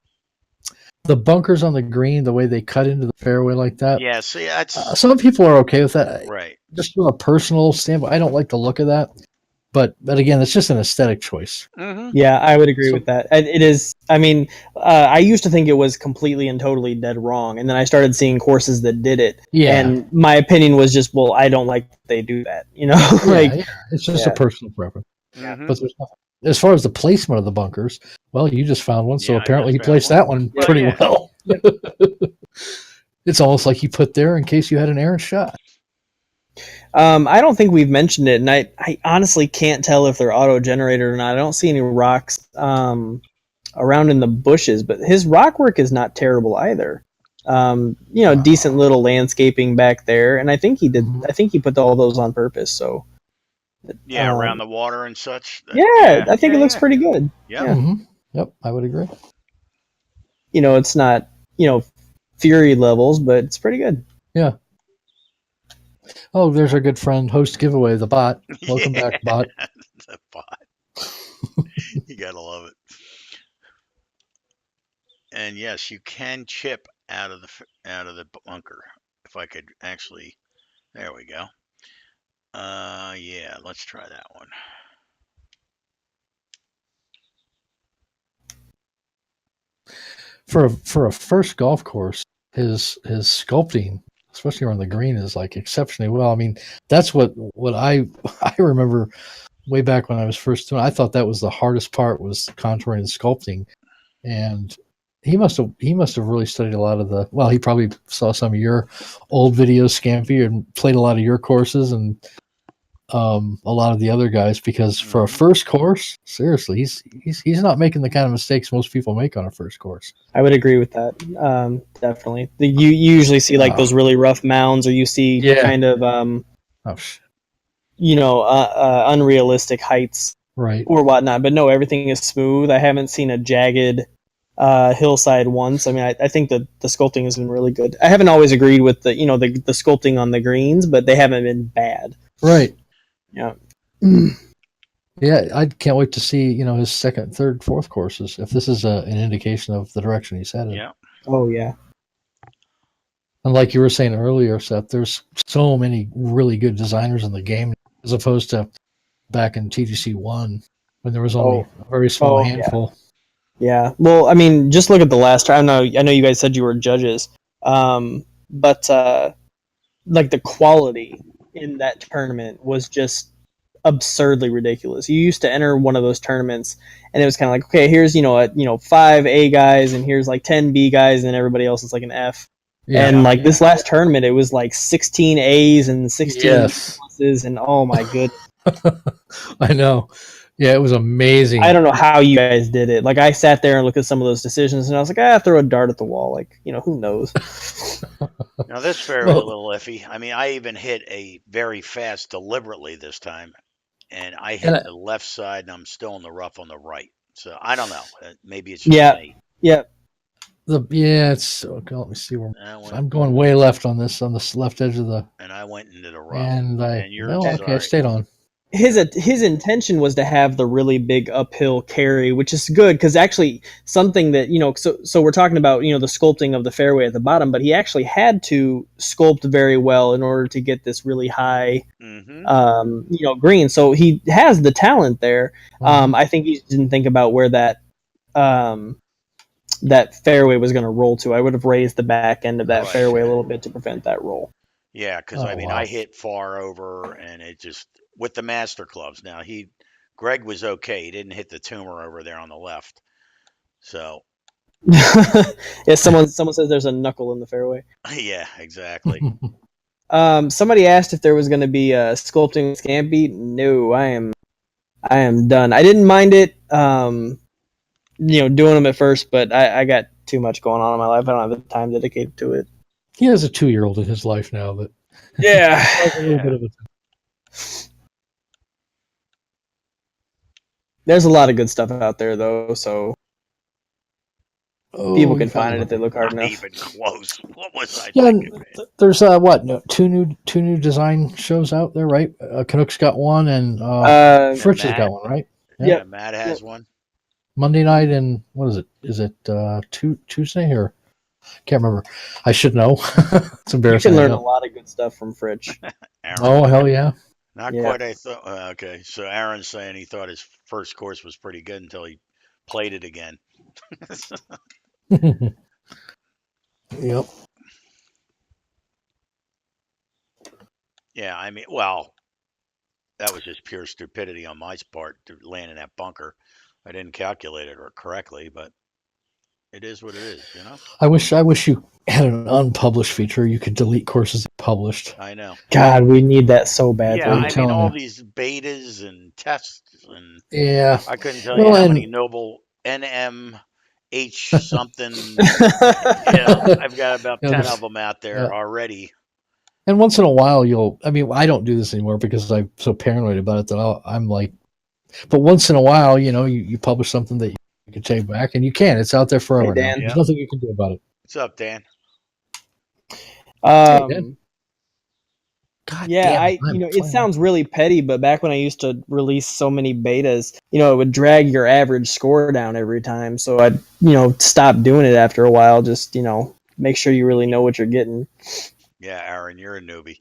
bunkers on the green, the way they cut into the fairway like that. Yeah, see, that's some people are okay with that. Right. Just from a personal standpoint, I don't like the look of that. But again, it's just an aesthetic choice. Mm-hmm. Yeah, I would agree with that. It is. I mean, I used to think it was completely and totally dead wrong, and then I started seeing courses that did it. Yeah. And my opinion was just, well, I don't like that they do that. It's just a personal preference. Mm-hmm. But there's nothing. As far as the placement of the bunkers, well, you just found one, so apparently he placed that one pretty well. It's almost like he put there in case you had an errant shot. I don't think we've mentioned it, and I honestly can't tell if they're auto-generated or not. I don't see any rocks around in the bushes, but his rock work is not terrible either. Decent little landscaping back there, and I think he did. I think he put all those on purpose. So, Yeah, around the water and such. Yeah, I think it looks pretty good. Yeah. Mm-hmm. Yep, I would agree. It's not Fury levels, but it's pretty good. Yeah. Oh, there's our good friend, host giveaway, the bot. Welcome back, bot. The bot. You gotta love it. And yes, you can chip out of the bunker. If I could actually, there we go. Yeah, let's try that one. For a first golf course, his sculpting, especially around the green, is like exceptionally well. I mean, that's what I I remember way back when I was first doing. I thought that was the hardest part, was contouring and sculpting, and he must have really studied a lot of the. Well, he probably saw some of your old videos, Scampi, and played a lot of your courses and a lot of the other guys, because for a first course, seriously, he's not making the kind of mistakes most people make on a first course. I would agree with that. Definitely. You usually see like those really rough mounds, or you see kind of unrealistic heights, right, or whatnot. But no, everything is smooth. I haven't seen a jagged hillside once. I mean, I think that the sculpting has been really good. I haven't always agreed with the sculpting on the greens, but they haven't been bad. Right. Yeah. Yeah, I can't wait to see his second, third, fourth courses, if this is an indication of the direction he's headed. Yeah. Oh yeah. And like you were saying earlier, Seth, there's so many really good designers in the game, as opposed to back in TGC 1 when there was only a very small handful. Yeah. Well, I mean, just look at the last time. I know you guys said you were judges, but like the quality in that tournament was just absurdly ridiculous. You used to enter one of those tournaments, and it was kind of like, okay, here's 5 A guys, and here's like 10 B guys, and everybody else is like an F. Yeah, and like this last tournament, it was like 16 A's and 16 pluses, and oh my goodness. I know. Yeah, it was amazing. I don't know how you guys did it. Like, I sat there and looked at some of those decisions, and I was like, throw a dart at the wall. Like, who knows? Now, this fairway is a little iffy. I mean, I even hit a very fast deliberately this time, and I hit the left side, and I'm still in the rough on the right. So, I don't know. Maybe it's just me. Yeah. It's okay. Let me see where I'm going. Way left on this left edge of the. And I went into the rough. And I stayed on. His intention was to have the really big uphill carry, which is good, because actually something that so we're talking about the sculpting of the fairway at the bottom, but he actually had to sculpt very well in order to get this really high green. So he has the talent there. I think he didn't think about where that fairway was going to roll to. I would have raised the back end of that fairway a little bit to prevent that roll. Yeah, because I hit far over, and it just with the master clubs. Now Greg was okay. He didn't hit the tumor over there on the left. So yeah, someone says there's a knuckle in the fairway. Yeah, exactly. Somebody asked if there was going to be a sculpting Scampi. No, I am done. I didn't mind it. Doing them at first, but I got too much going on in my life. I don't have the time dedicated to it. He has a 2-year-old in his life now, but yeah, a little bit of it. There's a lot of good stuff out there, though, so people can find it if they look hard enough. Even close. What was I thinking? There's two new design shows out there, right? Canucks got one, and Fritz has got one, right? Yeah, Matt has one. Monday night, and what is it? Is it Tuesday or? Can't remember. I should know. It's embarrassing. You can learn a lot of good stuff from Fritch. Oh, hell yeah. Not quite, I thought. Okay, so Aaron's saying he thought his first course was pretty good until he played it again. Yep. Yeah, I mean, well, that was just pure stupidity on my part to land in that bunker. I didn't calculate it correctly, but it is what it is, I wish you had an unpublished feature. You could delete courses published. I know. God, we need that so bad. Yeah, I mean, all these betas and tests, and I couldn't tell you how many Noble NMH something. I've got about 10 of them out there already. And once in a while, I don't do this anymore because I'm so paranoid about it that I'm like, but once in a while, you publish something that you can take back, and you can. It's out there forever now. Dan. There's nothing you can do about it. What's up, Dan? Hey, Dan. God Yeah, damn, it sounds really petty, but back when I used to release so many betas, it would drag your average score down every time. So I'd, stop doing it after a while. Just, make sure you really know what you're getting. Yeah, Aaron, you're a newbie.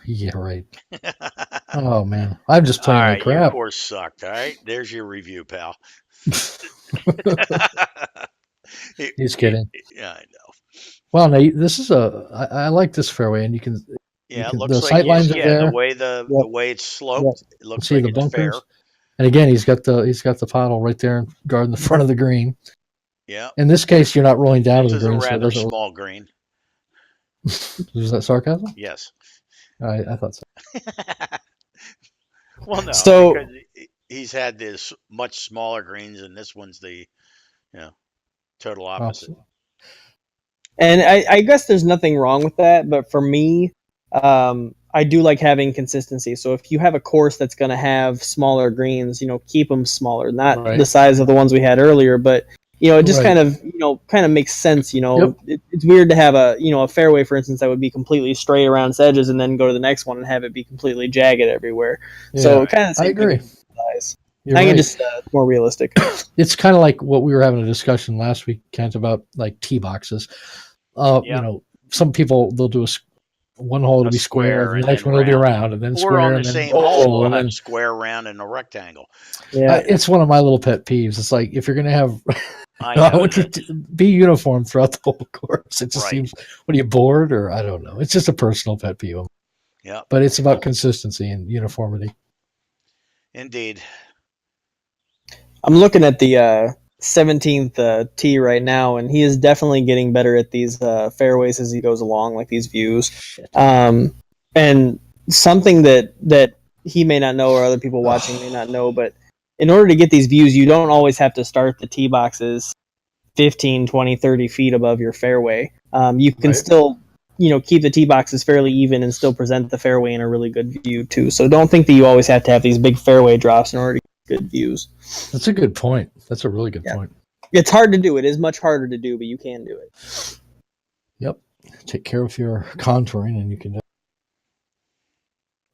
Yeah, right. Oh man, I'm just playing like crap. Your course sucked. All right, there's your review, pal. He's kidding. Yeah, I know. Well, now this is I like this fairway, and you can. Yeah, it looks the like sight lines are there. the way it's sloped, it looks See like the it's bunkers. fair. And again, he's got the paddle right there guarding the front of the green. Yeah. In this case, you're not rolling down to the green. This is a rather small green. Is that sarcasm? Yes. I thought so. Well, no, So, because he's had this much smaller greens, and this one's the total opposite. And I guess there's nothing wrong with that, but for me, I do like having consistency. So if you have a course that's going to have smaller greens, keep them smaller, not the size of the ones we had earlier, but it just kind of makes sense. Yep. It's weird to have a fairway, for instance, that would be completely straight around its edges, and then go to the next one and have it be completely jagged everywhere. Yeah, so kind of, I agree. Size. You're I think right. it's just more realistic. It's kind of like what we were having a discussion last week, Kent, about like tee boxes. Some people they'll do one hole to be square, and the next one will be round, and then square, on the and then same hole, and then square, round, and a rectangle. Yeah, it's one of my little pet peeves. It's like if you're going to have, I want you to be uniform throughout the whole course. It just seems, what are you bored, or I don't know. It's just a personal pet peeve. Yeah, but it's about consistency and uniformity. Indeed. I'm looking at the 17th tee right now, and he is definitely getting better at these fairways as he goes along, like these views. And something that he may not know, or other people watching may not know, but in order to get these views, you don't always have to start the tee boxes 15, 20, 30 feet above your fairway. You can still keep the tee boxes fairly even and still present the fairway in a really good view too. So don't think that you always have to have these big fairway drops in order to get good views. That's a good point. That's a really good point. It's hard to do. It is much harder to do, but you can do it. Yep. Take care of your contouring and you can.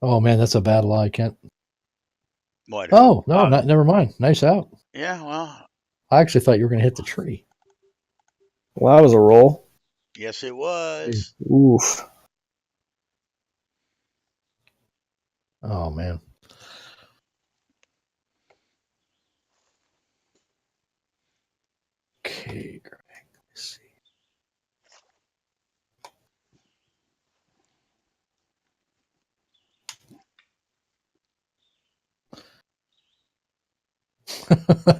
Oh man, that's a bad lie, Kent. What? Oh no, never mind. Nice out. Yeah, well, I actually thought you were going to hit the tree. Well, that was a roll. Yes, it was. Oof. Oh man. Okay, Greg. Let's see.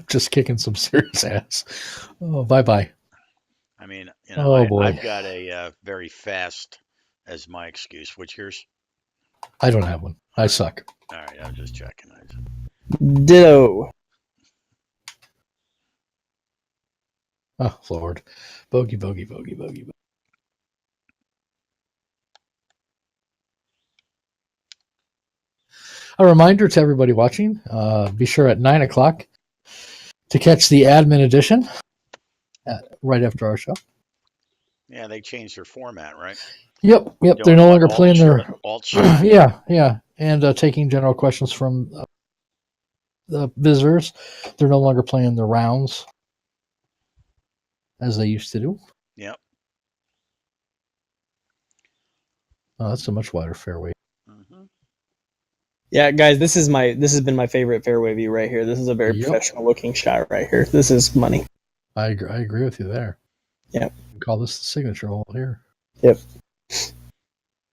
Just kicking some serious ass. Oh, bye-bye. I mean, boy. I've got a very fast as my excuse. What's yours? I don't have one. I suck. All right, I'm just checking. Ditto. Oh, Lord. Bogey, bogey, bogey, bogey, bogey. A reminder to everybody watching, be sure at 9 o'clock to catch the admin edition right after our show. Yeah, they changed their format, right? Yep. They're no longer playing their... Yeah. And taking general questions from the visitors. They're no longer playing the rounds as they used to do. Yep. Oh, that's a much wider fairway. Mm-hmm. Yeah, guys, this has been my favorite fairway view right here. This is a very professional looking shot right here. This is money. I agree with you there. Yep. We call this the signature hole here. Yep.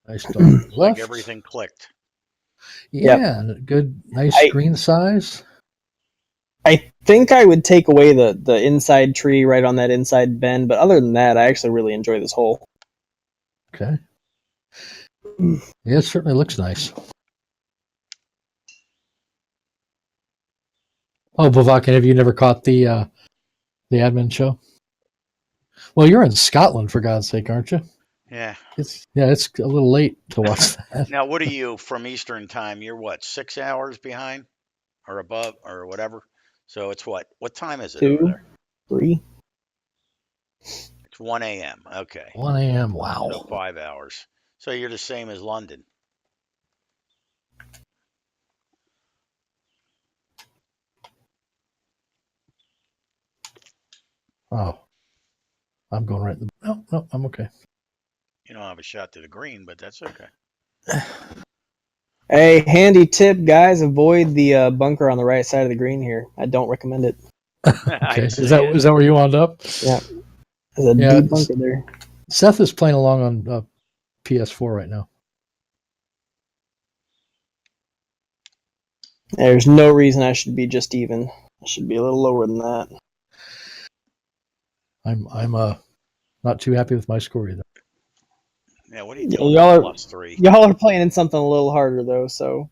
Nice dog. Like everything clicked. Yeah, good, nice screen size. I think I would take away the inside tree right on that inside bend, but other than that, I actually really enjoy this hole. Okay. Yeah, it certainly looks nice. Oh, Bavakin, have you never caught the admin show? Well, you're in Scotland, for God's sake, aren't you? Yeah. It's a little late to watch that. Now, what are you from Eastern time? You're what, 6 hours behind or above or whatever? So it's what? What time is it over 2, there? 3. It's 1 a.m. Okay. 1 a.m. So Wow. 5 hours. So you're the same as London. Oh, I'm going right. No, I'm okay. You don't have a shot to the green, but that's okay. Hey, handy tip, guys: avoid the bunker on the right side of the green here. I don't recommend it. Okay, is that where you wound up? Yeah, there's a deep bunker there. Seth is playing along on PS4 right now. There's no reason I should be just even. I should be a little lower than that. I'm not too happy with my score either. Yeah, what are you doing? +3. Y'all are playing in something a little harder though, so.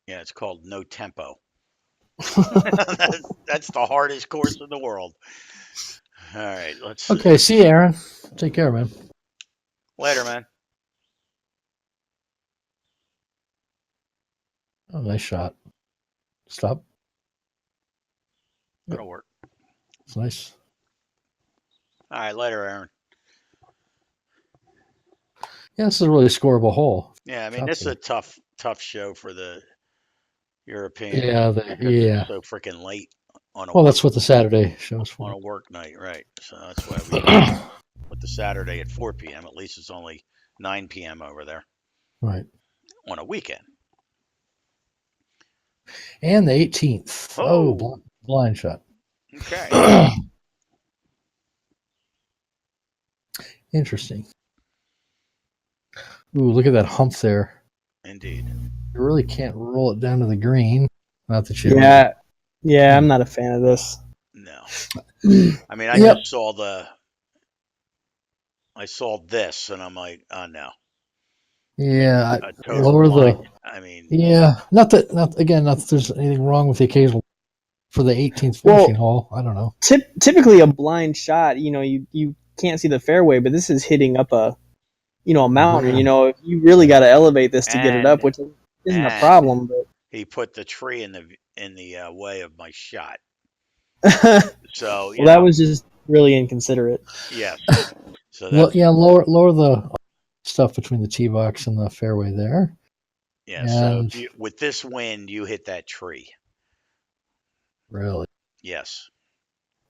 Yeah, it's called no tempo. That's the hardest course in the world. All right, let's see. Okay, see you, Aaron. Take care, man. Later, man. Oh, nice shot. Stop. That'll work. It's nice. All right, later, Aaron. Yeah, this is a really scoreable hole. Yeah, I mean, this is a tough show for the European. Yeah, because it's so freaking late on a. Well, that's what the Saturday show's for. On a work night, right? So that's why we put the Saturday at 4 p.m. At least it's only 9 p.m. over there. Right. On a weekend. And the 18th. Oh, blind shot. Okay. Interesting. Ooh, look at that hump there. Indeed. You really can't roll it down to the green. Not that you. Yeah, I'm not a fan of this. No. I mean, I just saw I saw this, and I'm like, oh no. Yeah, lower the. I mean. Yeah, not that there's anything wrong with the occasional for the 18th finishing hole. I don't know. Typically, a blind shot, you can't see the fairway, but this is hitting up a mountain. You really got to elevate this to get it up, which isn't a problem. But he put the tree in the way of my shot. So that was just really inconsiderate. Yes. So lower the stuff between the tee box and the fairway there. Yeah. And so with this wind, you hit that tree. Really? Yes.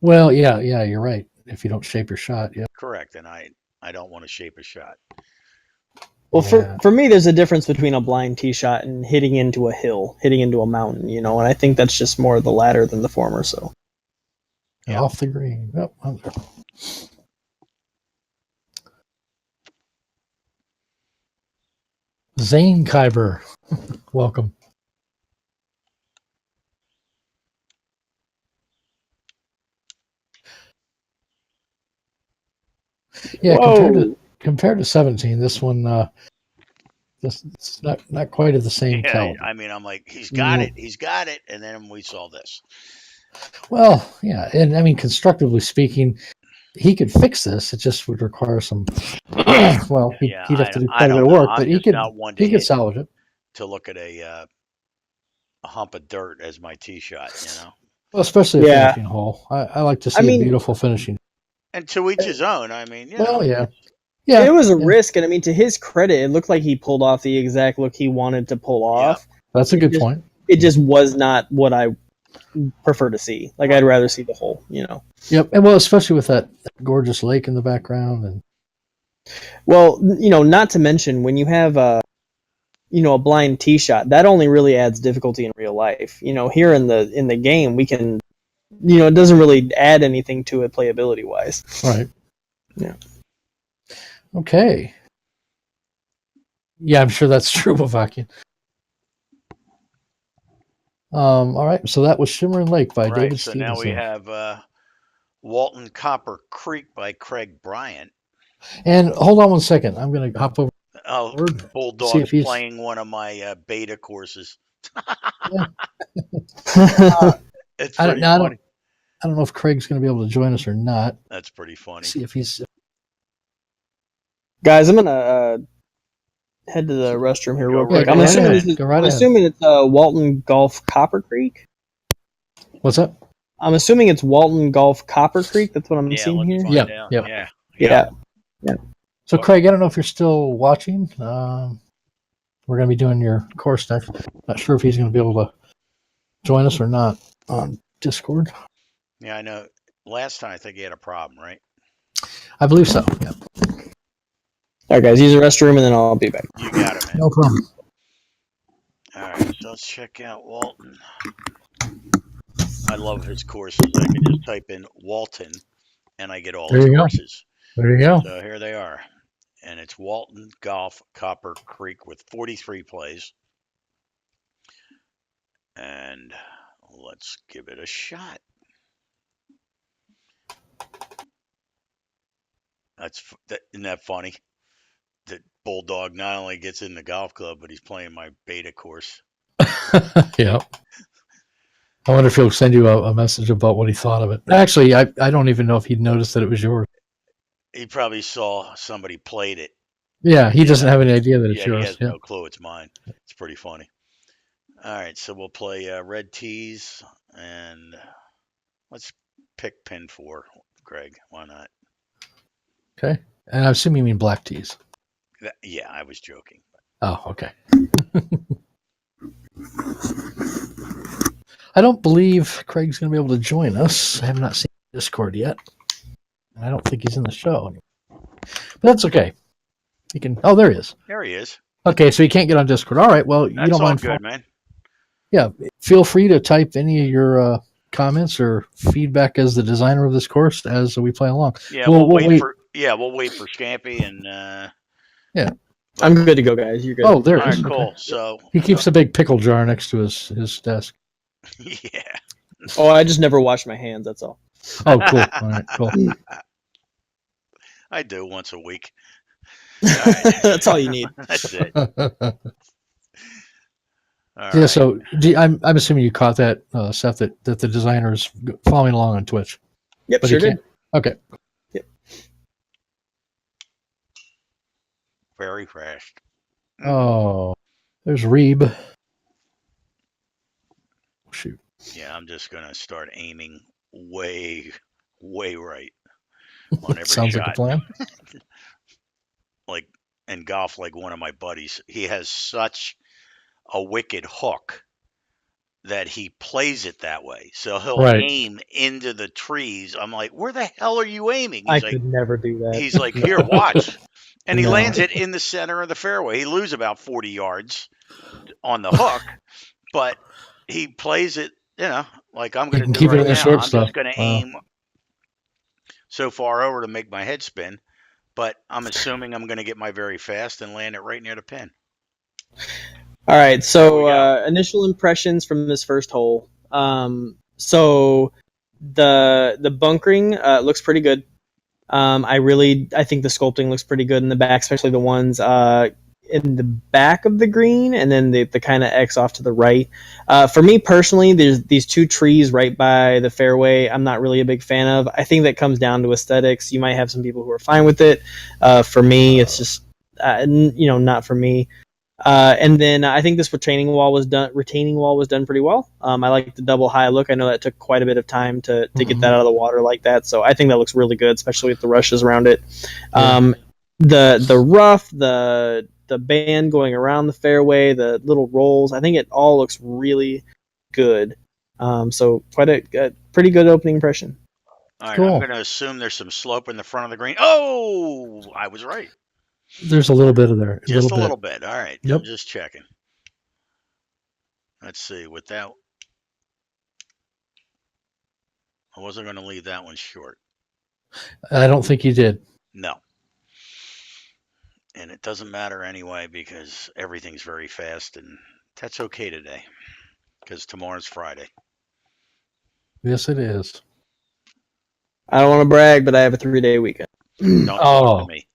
Well, yeah, you're right. If you don't shape your shot, yeah. Correct, and I don't want to shape a shot. Well, for me, there's a difference between a blind tee shot and hitting into a hill, hitting into a mountain, and I think that's just more the latter than the former. So, off the green. Yep, I'm there. Zane Kyber, welcome. Yeah, compared to 17, this one, this it's not quite of the same caliber. I mean, I'm like, he's got it, and then we saw this. Well, yeah, and I mean, constructively speaking, he could fix this. It just would require some. Well, he'd have to do quite a bit of work, but he could salvage it. To look at a hump of dirt as my tee shot, Well, especially a finishing hole. I like to see a beautiful finishing. And to each his own. I mean, yeah. It was a risk, and I mean, to his credit, it looked like he pulled off the exact look he wanted to pull off. That's a good point. It just was not what I prefer to see. Like, I'd rather see the hole, Yep, and well, especially with that gorgeous lake in the background, and not to mention when you have a blind tee shot, that only really adds difficulty in real life. Here in the game, we can, it doesn't really add anything to it playability wise. Right. Yeah. Okay. Yeah, I'm sure that's true, Bavakian. All right, so that was Shimmering Lake by David Stevenson. So now we have Walton Copper Creek by Craig Bryant. And hold on one second. I'm going to hop over. Oh, Bulldog's playing one of my beta courses. It's pretty funny. I don't know if Craig's going to be able to join us or not. That's pretty funny. See if he's. Guys, I'm gonna head to the restroom here real quick. go I'm right assuming ahead. this is, Go right I'm ahead. assuming it's Walton Golf Copper Creek. What's up? I'm assuming it's Walton Golf Copper Creek. That's what I'm seeing let me here. find Yeah, out. yeah. Yeah. So, Craig, I don't know if you're still watching. We're going to be doing your course next. Not sure if he's going to be able to join us or not on Discord. Yeah, I know. Last time I think he had a problem, right? I believe so. Yeah. All right, guys, use the restroom and then I'll be back. You got it, man. No problem. All right, so let's check out Walton. I love his courses. I can just type in Walton and I get all his courses. There you go. So here they are. And it's Walton Golf Copper Creek with 43 plays. And let's give it a shot. Isn't that funny? That Bulldog not only gets in the golf club, but he's playing my beta course. Yeah. I wonder if he'll send you a message about what he thought of it. Actually, I don't even know if he'd noticed that it was yours. He probably saw somebody played it. Yeah, he doesn't have any idea that it's yours. He has no clue it's mine. It's pretty funny. All right, so we'll play red tees, and let's pick pin 4, Greg. Why not? Okay. And I assume you mean black tees. Yeah, I was joking. Oh, okay. I don't believe Craig's going to be able to join us. I have not seen Discord yet. I don't think he's in the show anymore. But that's okay. He can. Oh, there he is. There he is. Okay, so he can't get on Discord. All right. Well, That's you don't all mind. good, man. Yeah. Feel free to type any of your comments or feedback as the designer of this course as we play along. Yeah, we'll wait for Scampi and. Yeah. I'm good to go, guys. You're good. Oh, there all it is. right, cool. Okay. So He keeps a big pickle jar next to his desk. yeah. Oh, I just never wash my hands. That's all. Oh, cool. All right, cool. I do once a week. All right. That's all you need. That's it. Yeah, so I'm assuming you caught that, Seth, that the designer is following along on Twitch. Yep, But sure he did. can't. Okay. Yep. Very fast. Oh, there's Reeb. Shoot. Yeah, I'm just gonna start aiming way right on every Sounds shot. like a plan. Like in golf, like one of my buddies, he has such a wicked hook that he plays it that way. So he'll aim into the trees. I'm like, where the hell are you aiming? I could never do that. He's like, here, watch. And he lands it in the center of the fairway. He loses about 40 yards on the hook, but he plays it, like I'm going to do keep right it in the now. short I'm stuff. just going to aim so far over to make my head spin, but I'm assuming I'm going to get my very fast and land it right near the pin. All right, so initial impressions from this first hole. So the bunkering looks pretty good. I think the sculpting looks pretty good in the back, especially the ones in the back of the green, and then the kind of X off to the right. For me personally, there's these two trees right by the fairway I'm not really a big fan of. I think that comes down to aesthetics. You might have some people who are fine with it. For me, it's just not for me. And then I think this retaining wall was done pretty well. I like the double high look. I know that took quite a bit of time to get that out of the water like that. So I think that looks really good, especially with the rushes around it. The rough, the band going around the fairway, the little rolls, I think it all looks really good. So quite a pretty good opening impression. All right, Cool. I'm going to assume there's some slope in the front of the green. Oh, I was right. There's a little bit of there. Just a little bit. All right. Yep. I'm just checking. Let's see. Without, I wasn't going to leave that one short. I don't think you did. No. And it doesn't matter anyway because everything's very fast, and that's okay today because tomorrow's Friday. Yes, it is. I don't want to brag, but I have a 3-day weekend. Don't talk to me.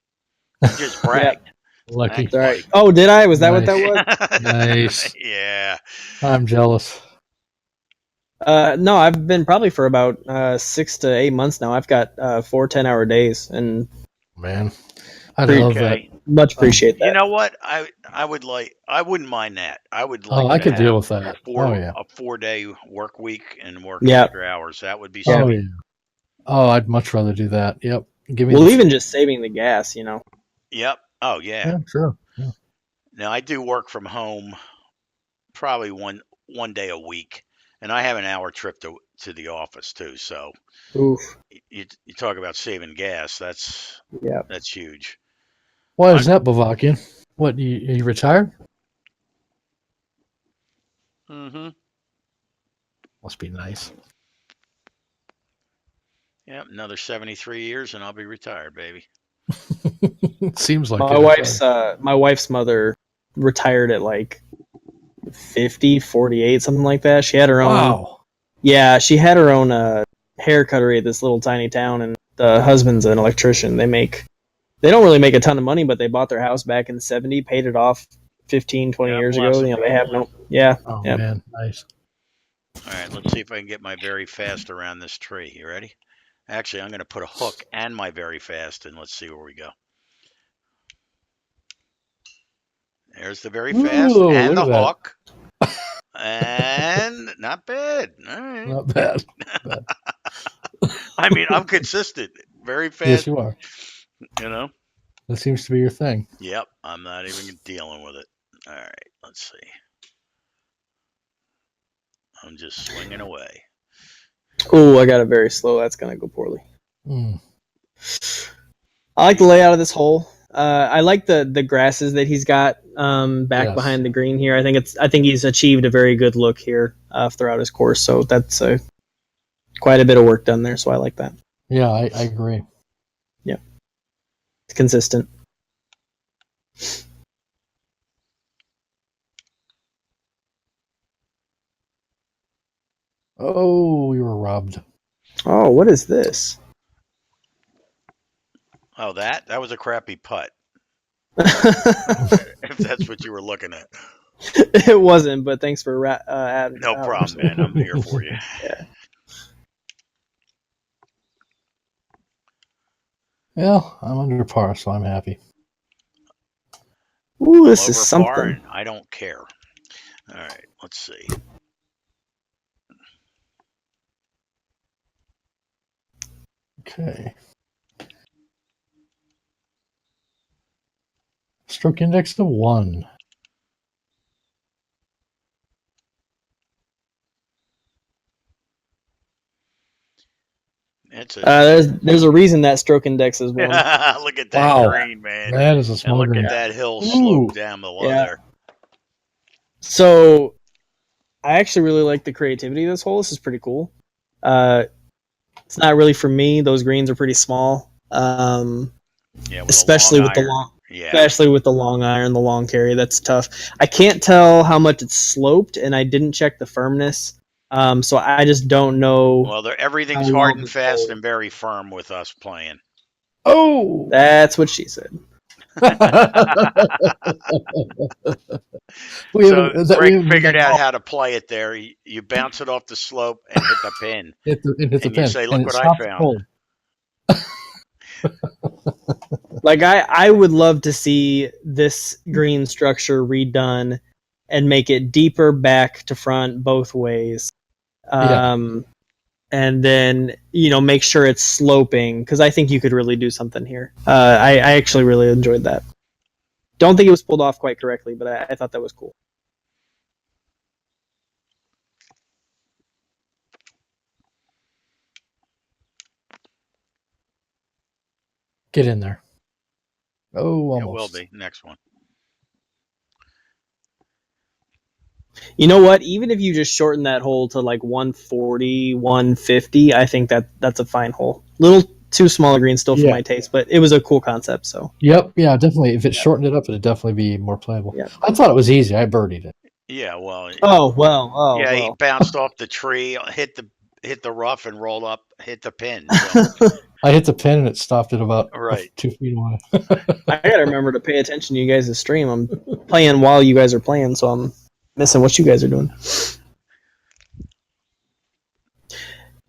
You just bragged. Lucky. All right. Oh, did I? Was that what that was? Nice. Yeah. I'm jealous. No, I've been probably for about 6 to 8 months now. I've got 4 10-hour days, and Man, I love that. Okay. much appreciate You that. know what? I wouldn't mind that. I would Oh, like I to could deal have with that. Oh yeah. a 4 day work week and work Yeah, extra hours. That would be yeah. Oh sweet. yeah. Oh, I'd much rather do that. Yep. Give me Well, the. even just saving the gas, you know. Yep. Oh yeah. Yeah, sure. Yeah. Now I do work from home probably one day a week, and I have an hour trip to the office too. So Oof. you talk about saving gas. Yeah. That's huge. Why I is that, Bavakian? What you retired? hmm Must be nice. Yep. Another 73 years and I'll be retired, baby. Seems like My it. wife's mother retired at like 50, 48, something like that. She had her own. Wow. Yeah, she had her own hair cuttery at this little tiny town, and the husband's an electrician. They don't really make a ton of money, but they bought their house back in the 70s, paid it off 15, 20 God years ago. bless You them. know, they have no. Yeah, Oh yeah. man, nice. All right. Let's see if I can get my very fast around this tree. You ready? Actually, I'm going to put a hook and my very fast, and let's see where we go. There's the very fast Ooh, and look the at that. hook. And not bad. All right. Not bad. Not bad. I mean, I'm consistent. Very Yes, fast, you are. you know? That seems to be your thing. Yep. I'm not even dealing with it. All right. Let's see. I'm just swinging away. Oh, I got it very slow. That's gonna go poorly. Mm. I like the layout of this hole. I like the grasses that he's got back Yes. behind the green here. I think he's achieved a very good look here throughout his course. So that's quite a bit of work done there. So I like that. Yeah, I agree. Yeah, it's consistent. Oh, we were robbed. Oh, what is this? Oh, that was a crappy putt, if that's what you were looking at. It wasn't, but thanks for adding No it out. problem, man. I'm here for you. Yeah. Well, I'm under par, so I'm happy. Ooh, this I'm is over par, something. and I don't care. All right. Let's see. Okay. Stroke index of 1. It's a There's a reason that stroke index is 1. look at that Wow. green, man. That is a And small look green. at that hill Ooh. slope down below Yeah. there. So I actually really like the creativity of this hole. This is pretty cool. It's not really for me. Those greens are pretty small. Yeah, with Especially a long with the iron. long, Yeah. especially with the long iron, the long carry. That's tough. I can't tell how much it's sloped, and I didn't check the firmness. So I just don't know. Well, everything's how hard long and it's fast hold. and very firm with us playing. Oh! That's what she said. we So Greg haven't figured done out all- how to play it there. You bounce it off the slope and hit the pin. hit the And you pin, say, and look it what I stops the found. hole. Like I would love to see this green structure redone and make it deeper back to front both ways. And then make sure it's sloping, because I think you could really do something here. I actually really enjoyed that. Don't think it was pulled off quite correctly, but I thought that was cool. Get in there. Oh, It will almost. be. Next one. You know what? Even if you just shorten that hole to like 140, 150, I think that's a fine hole. Little too small a green still for my taste, but it was a cool concept. So Yep, yeah, definitely. If it shortened it up, it'd definitely be more playable. Yeah. I thought it was easy. I birdied it. Yeah, well. He Oh, bounced off the tree, hit the rough, and rolled up, hit the pin. So. I hit the pin and it stopped it about Right. 2 feet away. I gotta remember to pay attention to you guys' stream. I'm playing while you guys are playing, so I'm missing what you guys are doing.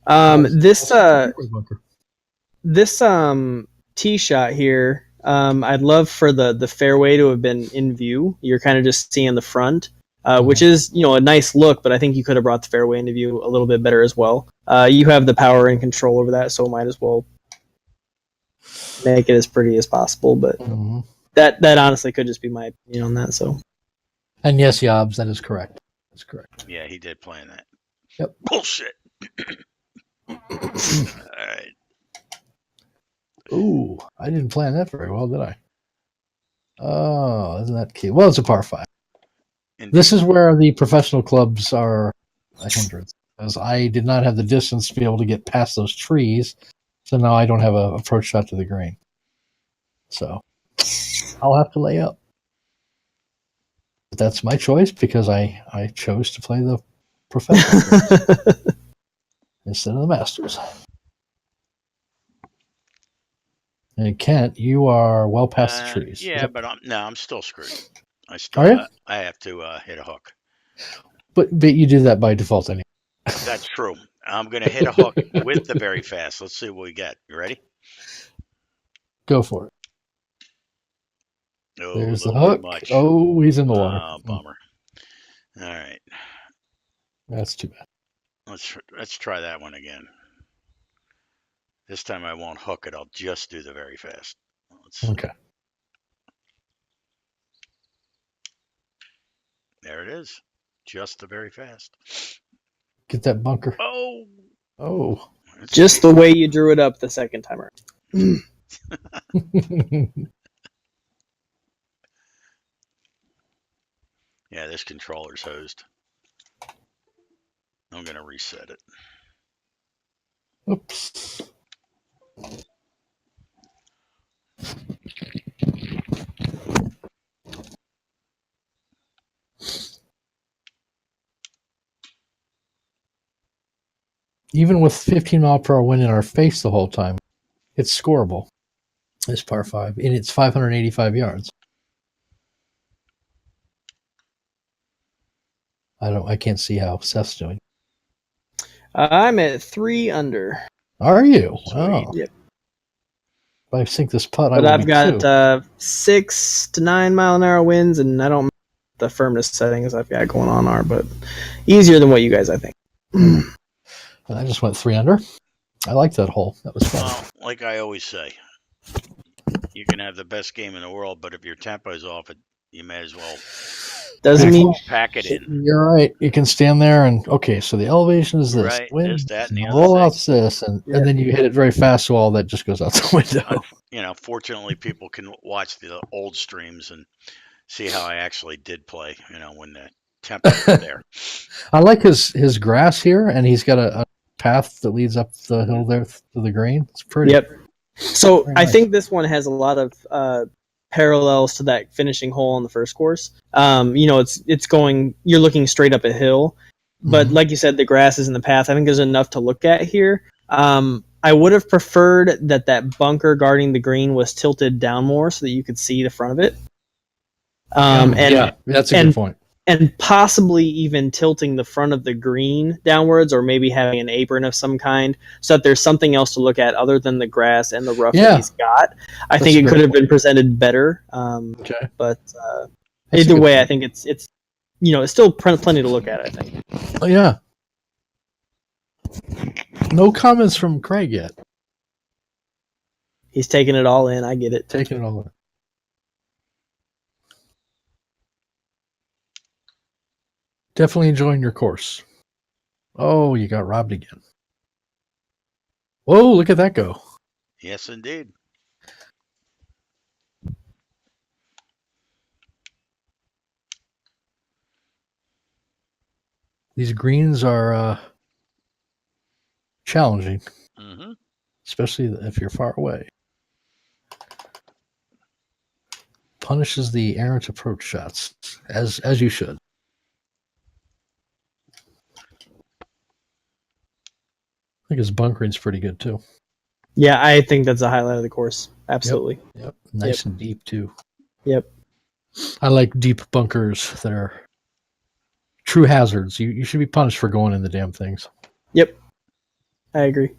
This bunker. this tee shot here, I'd love for the fairway to have been in view. You're kind of just seeing the front, which is a nice look, but I think you could have brought the fairway into view a little bit better as well. You have the power and control over that, so might as well make it as pretty as possible. But that honestly could just be my opinion on that. So, and yes, Yobs, that is correct. That's correct. Yeah, he did plan that. Yep. Bullshit. All right. Ooh, I didn't plan that very well, did I? Oh, isn't that key? Well, it's a par 5. Indeed. This is where the professional clubs are a hindrance, because I did not have the distance to be able to get past those trees, so now I don't have an approach shot to the green. So I'll have to lay up. But that's my choice because I chose to play the professional instead of the Masters. And Kent, you are well past the trees. Yeah, but I'm still screwed. I have to hit a hook. But you do that by default anyway. That's true. I'm going to hit a hook with the very fast. Let's see what we get. You ready? Go for it. Oh, there's the hook. Much. Oh, he's in the water. Oh, bummer. All right. That's too bad. Let's try that one again. This time I won't hook it. I'll just do the very fast. Okay. There it is. Just the very fast. Get that bunker. Oh. Just the way you drew it up the second time around. Yeah, this controller's hosed. I'm going to reset it. Oops. Even with 15-mile-per-hour wind in our face the whole time, it's scoreable. This par 5, and it's 585 yards. I can't see how Seth's doing. I'm at 3 under. Are you? Sweet. Wow. Yep. If I sink this putt, But I've got 2. 6 to 9 mile an hour winds, and I don't know the firmness settings I've got going on are, but easier than what you guys I think. I just went 3 under. I liked that hole. That was fun. Well, like I always say, you can have the best game in the world, but if your tempo's off, you may as well Doesn't mean pack it in. You're right. You can stand there and, okay, so the elevation is this. Right, Wind, this, that, and the roll other out's this, and then you hit it very fast, so all that just goes out the window. Fortunately, people can watch the old streams and see how I actually did play, when the tempo was there. I like his grass here, and he's got a path that leads up the hill there to the green. It's pretty. Yep. So Very I nice. think this one has a lot of parallels to that finishing hole on the first course. It's going. You're looking straight up a hill, but like you said, the grass is in the path. I think there's enough to look at here. I would have preferred that bunker guarding the green was tilted down more so that you could see the front of it. That's a good point. And possibly even tilting the front of the green downwards, or maybe having an apron of some kind, so that there's something else to look at other than the grass and the rough that he's got. I think it could have been presented better. But either way, I think it's still plenty to look at, I think. Oh, yeah. No comments from Craig yet. He's taking it all in. I get it. Taking it all in. Definitely enjoying your course. Oh, you got robbed again. Whoa, look at that go. Yes, indeed. These greens are challenging, especially if you're far away. Punishes the errant approach shots, as you should. I think his bunkering's pretty good, too. Yeah, I think that's a highlight of the course. Absolutely. Yep. Nice and deep, too. Yep. I like deep bunkers that are true hazards. You should be punished for going in the damn things. Yep. I agree.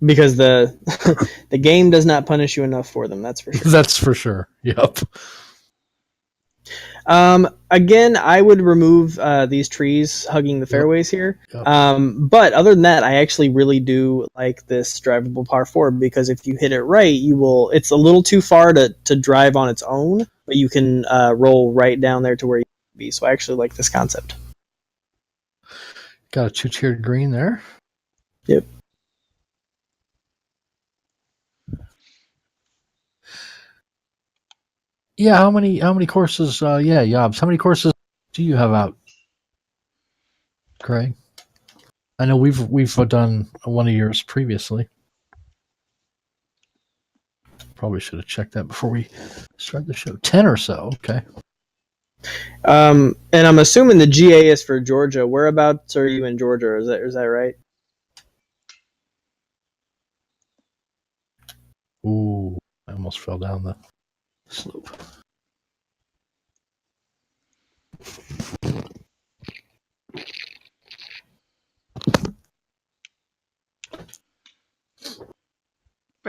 Because the the game does not punish you enough for them. That's for sure. That's for sure. Yep. Again, I would remove these trees hugging the fairways here. Yep. But other than that, I actually really do like this drivable par 4 because if you hit it right, you will. It's a little too far to drive on its own, but you can roll right down there to where you need to be. So I actually like this concept. Got a 2-tiered green there. Yep. Yeah, how many courses? Yobs. How many courses do you have out, Craig? I know we've done one of yours previously. Probably should have checked that before we started the show. 10 or so. Okay. And I'm assuming the GA is for Georgia. Whereabouts are you in Georgia? Is that right? Ooh, I almost fell down the slope.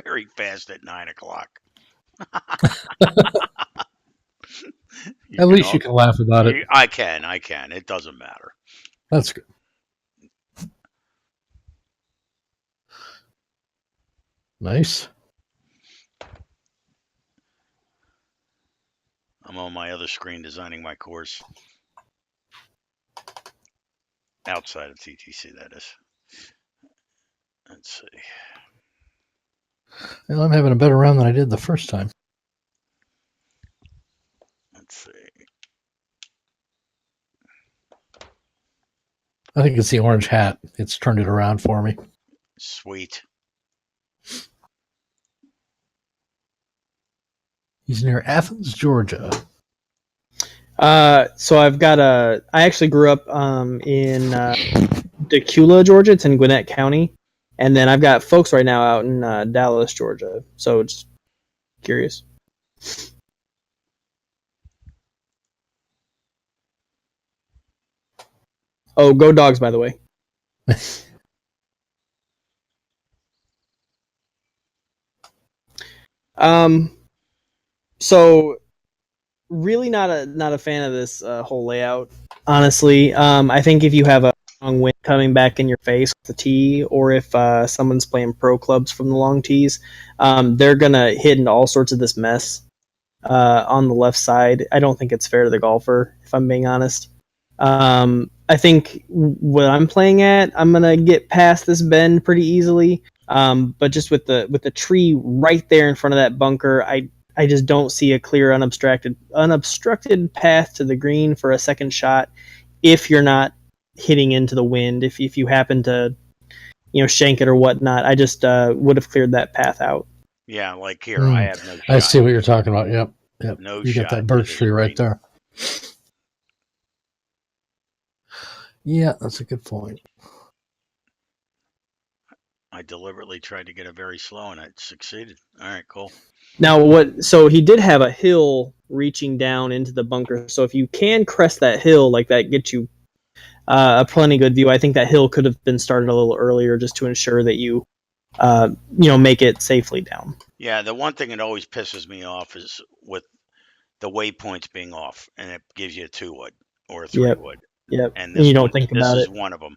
Very fast at 9 o'clock. At least you can laugh about it. I can. It doesn't matter. That's good. Nice. I'm on my other screen designing my course. Outside of TTC, that is. Let's see. Well, I'm having a better round than I did the first time. Let's see. I think it's the orange hat. It's turned it around for me. Sweet. He's near Athens, Georgia. So I actually grew up in Decula, Georgia. It's in Gwinnett County. And then I've got folks right now out in Dallas, Georgia. So just curious. Oh, go Dogs, by the way. So really not a fan of this whole layout, honestly. I think if you have a strong wind coming back in your face with the tee, or if someone's playing pro clubs from the long tees, they're gonna hit into all sorts of this mess on the left side. I don't think it's fair to the golfer, if I'm being honest. I think what I'm playing at, I'm gonna get past this bend pretty easily. But just with the tree right there in front of that bunker, I just don't see a clear unobstructed path to the green for a second shot if you're not hitting into the wind. If you happen to, shank it or whatnot, I just would have cleared that path out. Yeah, like here, I have no shot. I see what you're talking about. Yep. No you shot. got that birch tree right there. Yeah, that's a good point. I deliberately tried to get it very slow, and I succeeded. All right, cool. Now, so he did have a hill reaching down into the bunker. So if you can crest that hill, like that gets you a plenty good view. I think that hill could have been started a little earlier just to ensure that you make it safely down. Yeah, the one thing that always pisses me off is with the waypoints being off, and it gives you a 2-wood or a 3-wood. Yep. And you don't think about it. This is one of them.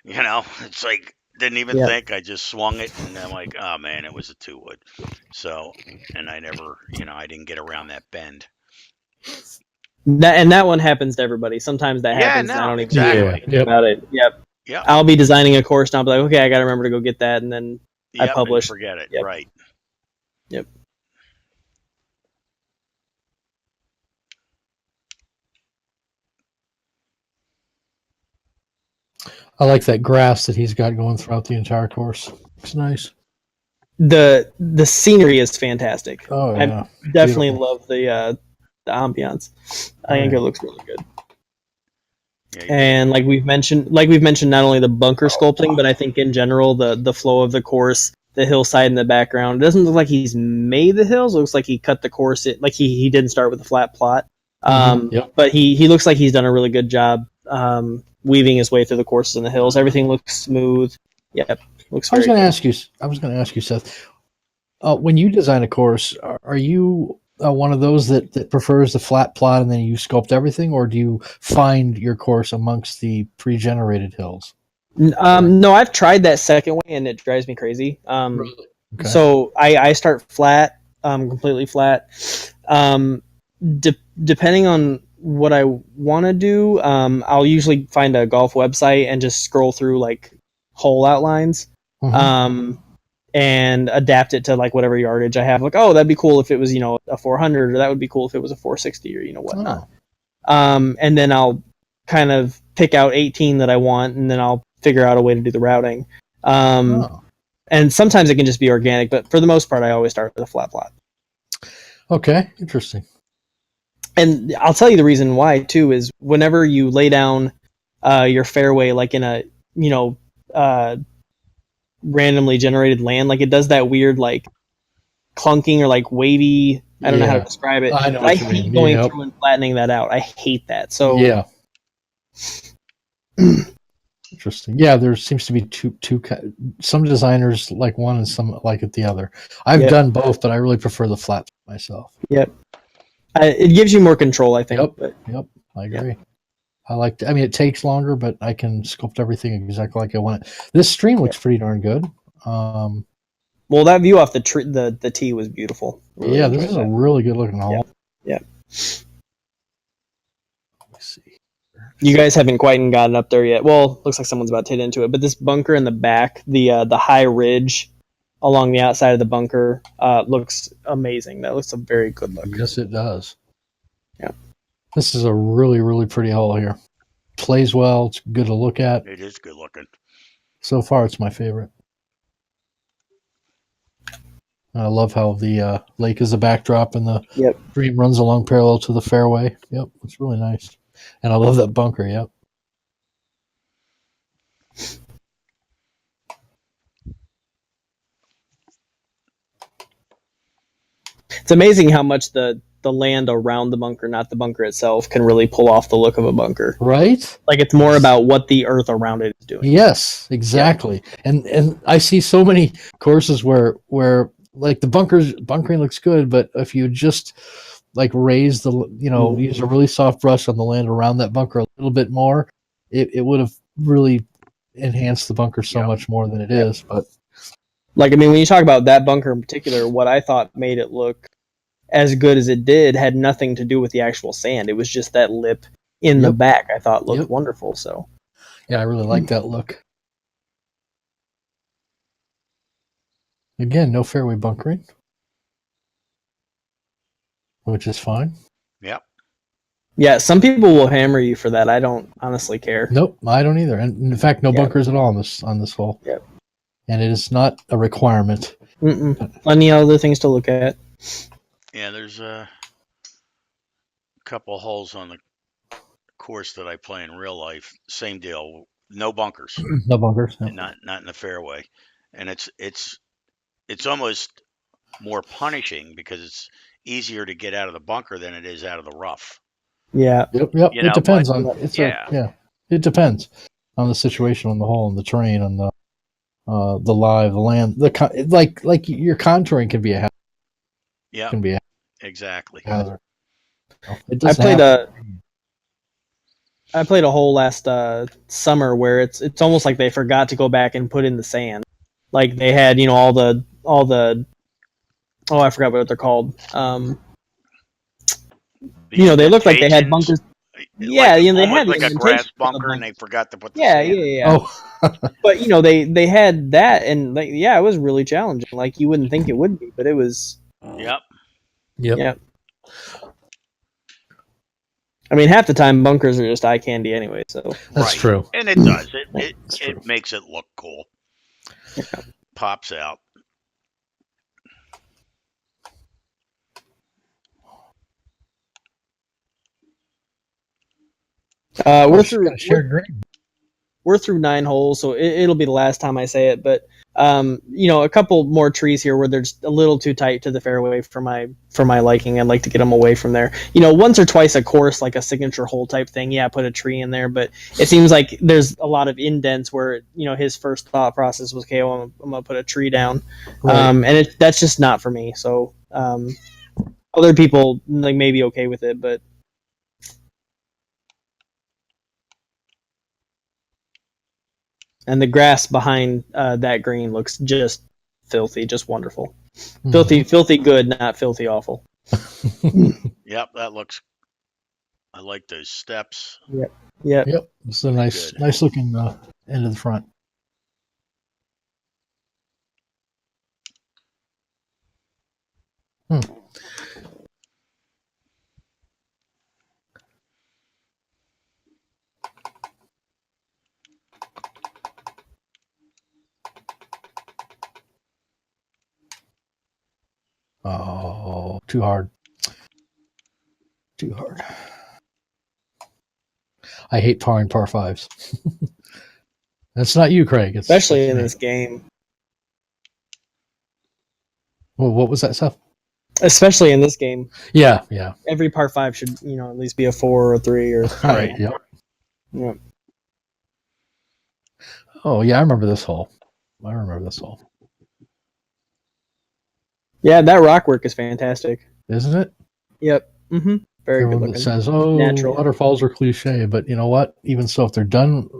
It's like, didn't even think. I just swung it, and I'm like, oh man, it was a 2-wood. So, and I never, I didn't get around that bend. That one happens to everybody. Sometimes that happens. I don't even think about it. Yep. I'll be designing a course, and I'll be like, okay, I got to remember to go get that, and then I publish. And forget it. Yep. Right. Yep. I like that grass that he's got going throughout the entire course. It's nice. The scenery is fantastic. Oh yeah, I definitely love the ambiance. I think it looks really good. Yeah, and like we've mentioned, not only the bunker sculpting, but I think in general the flow of the course, the hillside in the background. It doesn't look like he's made the hills. It looks like he cut the course. Like he didn't start with a flat plot. But he looks like he's done a really good job weaving his way through the courses and the hills. Everything looks smooth. Yep, looks. I was very going good. to ask you, Seth. When you design a course, are you one of those that prefers the flat plot and then you sculpt everything, or do you find your course amongst the pre-generated hills? No, I've tried that second way and it drives me crazy. Really? Okay. So I start flat, completely flat. Depending on what I want to do, I'll usually find a golf website and just scroll through like hole outlines, and adapt it to like whatever yardage I have. Like, oh, that'd be cool if it was a 400, or that would be cool if it was a 460, or whatnot. And then I'll kind of pick out 18 that I want, and then I'll figure out a way to do the routing. And sometimes it can just be organic, but for the most part, I always start with a flat plot. Okay, interesting. And I'll tell you the reason why too is whenever you lay down your fairway like in a randomly generated land, like it does that weird like clunking or like wavy. I don't know how to describe it. I know I what you hate mean. going through and flattening that out. I hate that. So yeah. Interesting. Yeah, there seems to be two. Some designers like one and some like it the other. I've done both, but I really prefer the flat myself. Yep. It gives you more control, I think. Yep. I agree. I like. I mean, it takes longer, but I can sculpt everything exactly like I want it. This stream looks pretty darn good. Well, that view off the tee was beautiful. Really this is a really good looking hole. Yeah. Let's see. You guys haven't quite gotten up there yet. Well, looks like someone's about to hit into it. But this bunker in the back, the high ridge along the outside of the bunker, looks amazing. That looks a very good look. Yes, it does. Yeah. This is a really, really pretty hole here. Plays well. It's good to look at. It is good looking. So far, it's my favorite. I love how the lake is the backdrop and the stream runs along parallel to the fairway. Yep, it's really nice. And I love that bunker, yep. It's amazing how much the land around the bunker, not the bunker itself, can really pull off the look of a bunker. Right? Like it's more about what the earth around it is doing. Yes, exactly. Yeah. And I see so many courses where like the bunkering looks good, but if you just like raise the use a really soft brush on the land around that bunker a little bit more, it would have really enhanced the bunker so much more than it is. But like, I mean, when you talk about that bunker in particular, what I thought made it look as good as it did had nothing to do with the actual sand. It was just that lip in the back I thought looked wonderful. So yeah, I really like that look. Again, no fairway bunkering, which is fine. Yep. Yeah, some people will hammer you for that. I don't honestly care. Nope, I don't either. And in fact, no bunkers at all on this hole. Yep. And it is not a requirement. Plenty of other things to look at. Yeah, there's a couple holes on the course that I play in real life. Same deal. No bunkers. No bunkers. No. Not in the fairway. And it's almost more punishing because it's easier to get out of the bunker than it is out of the rough. Yeah. Yep. It depends on it depends on the situation on the hole and the terrain and the lie of the land. Like your contouring can be a hazard. Yeah. Can be a exactly. hazard. I played a hole last summer where it's almost like they forgot to go back and put in the sand. Like they had, all the I forgot what they're called. They looked like they had bunkers. Yeah, they had like a grass bunker, and they forgot to put the sand. Yeah. Oh. But they had that, and it was really challenging. Like you wouldn't think it would be, but it was. Yep. I mean, half the time bunkers are just eye candy anyway. So that's true, and it does. It makes it look cool. Yeah. Pops out. We're through. we're through 9 holes, so it'll be the last time I say it. But a couple more trees here where they're just a little too tight to the fairway for my liking. I'd like to get them away from there. Once or twice a course, like a signature hole type thing. Yeah, put a tree in there, but it seems like there's a lot of indents where his first thought process was, okay, well, I'm gonna put a tree down, right. And that's just not for me. So other people like may be okay with it, but. And the grass behind that green looks just filthy, just wonderful. Mm-hmm. Filthy good, not filthy awful. Yep, that looks. I like those steps. Yep. It's a nice looking end of the front. Oh, too hard. Too hard. I hate parring par 5s. That's not you, Craig. Especially in this game. Well, what was that stuff? Especially in this game. Yeah. Every par 5 should, at least be a 4 or a 3 or. Right. Yep. Oh yeah, I remember this hole. Yeah, that rock work is fantastic. Isn't it? Yep. Mm-hmm. Very Everyone good looking. That says, natural. Waterfalls are cliche, but you know what? Even so, if they're done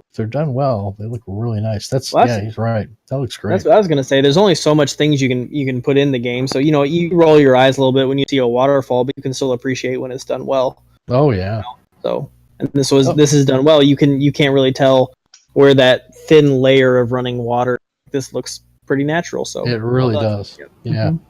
well, they look really nice. He's right. That looks great. That's what I was gonna say. There's only so much things you can put in the game. So you roll your eyes a little bit when you see a waterfall, but you can still appreciate when it's done well. Oh yeah. So, and this is done well. You can't really tell where that thin layer of running water. This looks pretty natural. So it really does. Yep. Yeah. Mm-hmm.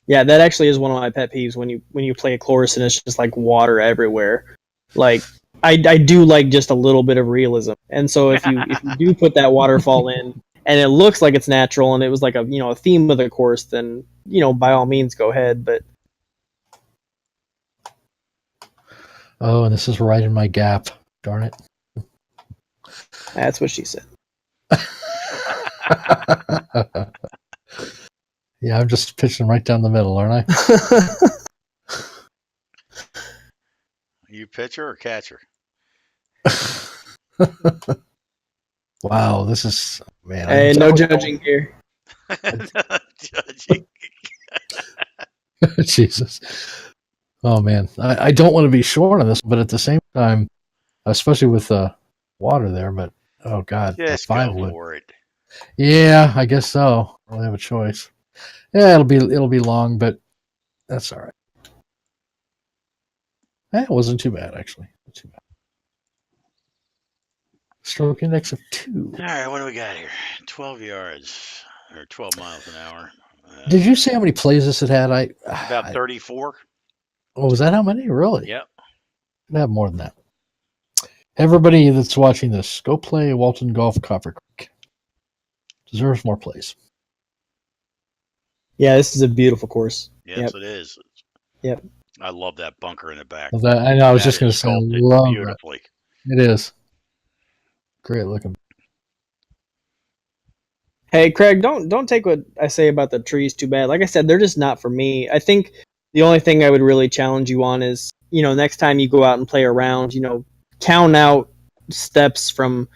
Yeah, that actually is one of my pet peeves when you play a course and it's just like water everywhere. Like I do like just a little bit of realism, and so if you do put that waterfall in and it looks like it's natural and it was like a theme of the course, then by all means go ahead. But and this is right in my gap. Darn it! That's what she said. Yeah, I'm just pitching right down the middle, aren't I? You pitcher or catcher? Wow, this is Hey, no judging here. No judging. Jesus. Oh man, I don't want to be short on this, but at the same time, especially with the water there. But oh god, just go for it. Yeah, I guess so. I don't have a choice. Yeah, it'll be long, but that's all right. It wasn't too bad, actually. Not too bad. Stroke index of 2. All right, what do we got here? 12 yards or 12 miles an hour. Did you say how many plays this had? About 34. Oh, was that how many? Really? Yep. I have more than that. Everybody that's watching this, go play Walton Golf Copper Creek. Deserves more plays. Yeah, this is a beautiful course. Yes, it is. Yep. I love that bunker in the back. I know. I was just going to say, I love beautifully. It is great looking. Hey, Craig, don't take what I say about the trees too bad. Like I said, they're just not for me. I think the only thing I would really challenge you on is, next time you go out and play around, count out steps from.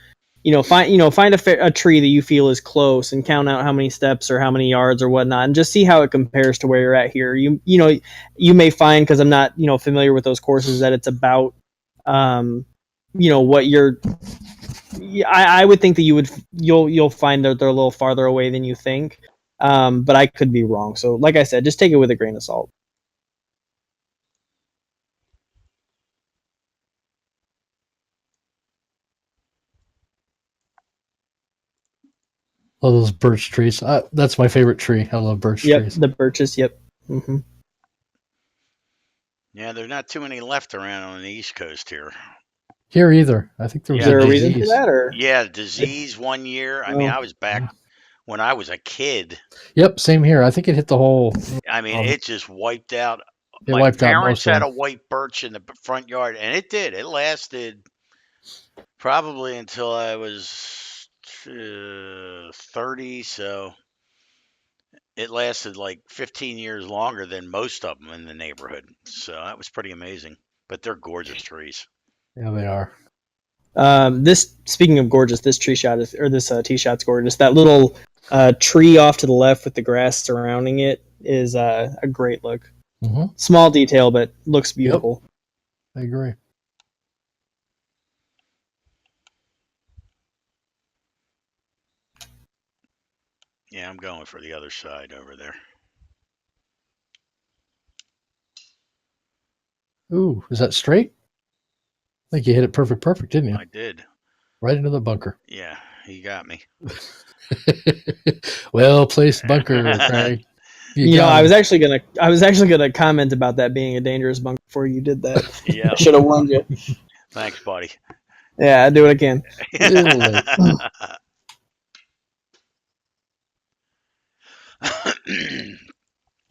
Find a tree that you feel is close and count out how many steps or how many yards or whatnot, and just see how it compares to where you're at here. You may find, because I'm not familiar with those courses, that it's about what you're. I would think that you'll find that they're a little farther away than you think, but I could be wrong. So, like I said, just take it with a grain of salt. Oh, those birch trees. That's my favorite tree. I love birch trees. Yep, the birches. Yep. Mm-hmm. Yeah, there's not too many left around on the East Coast here. Here either. I think there was a reason for that, or disease one year. I mean, I was back when I was a kid. Yep, same here. I think it hit the whole. I mean, it just wiped out. It My wiped out parents most of had them. a white birch in the front yard, and it did. It lasted probably until I was 30, so it lasted like 15 years longer than most of them in the neighborhood. So that was pretty amazing. But they're gorgeous trees. Yeah, they are. This, speaking of gorgeous, this tree shot is, or this tee shot's gorgeous. That little tree off to the left with the grass surrounding it is a great look. Mm-hmm. Small detail, but looks beautiful. Yep. I agree. Yeah, I'm going for the other side over there. Ooh, is that straight? I think you hit it perfect, didn't you? I did. Right into the bunker. Yeah, he got me. Well placed bunker, Craig. You know, I was actually gonna comment about that being a dangerous bunker before you did that. Yeah. I should have warned you. Thanks, buddy. Yeah, I'll do what I can.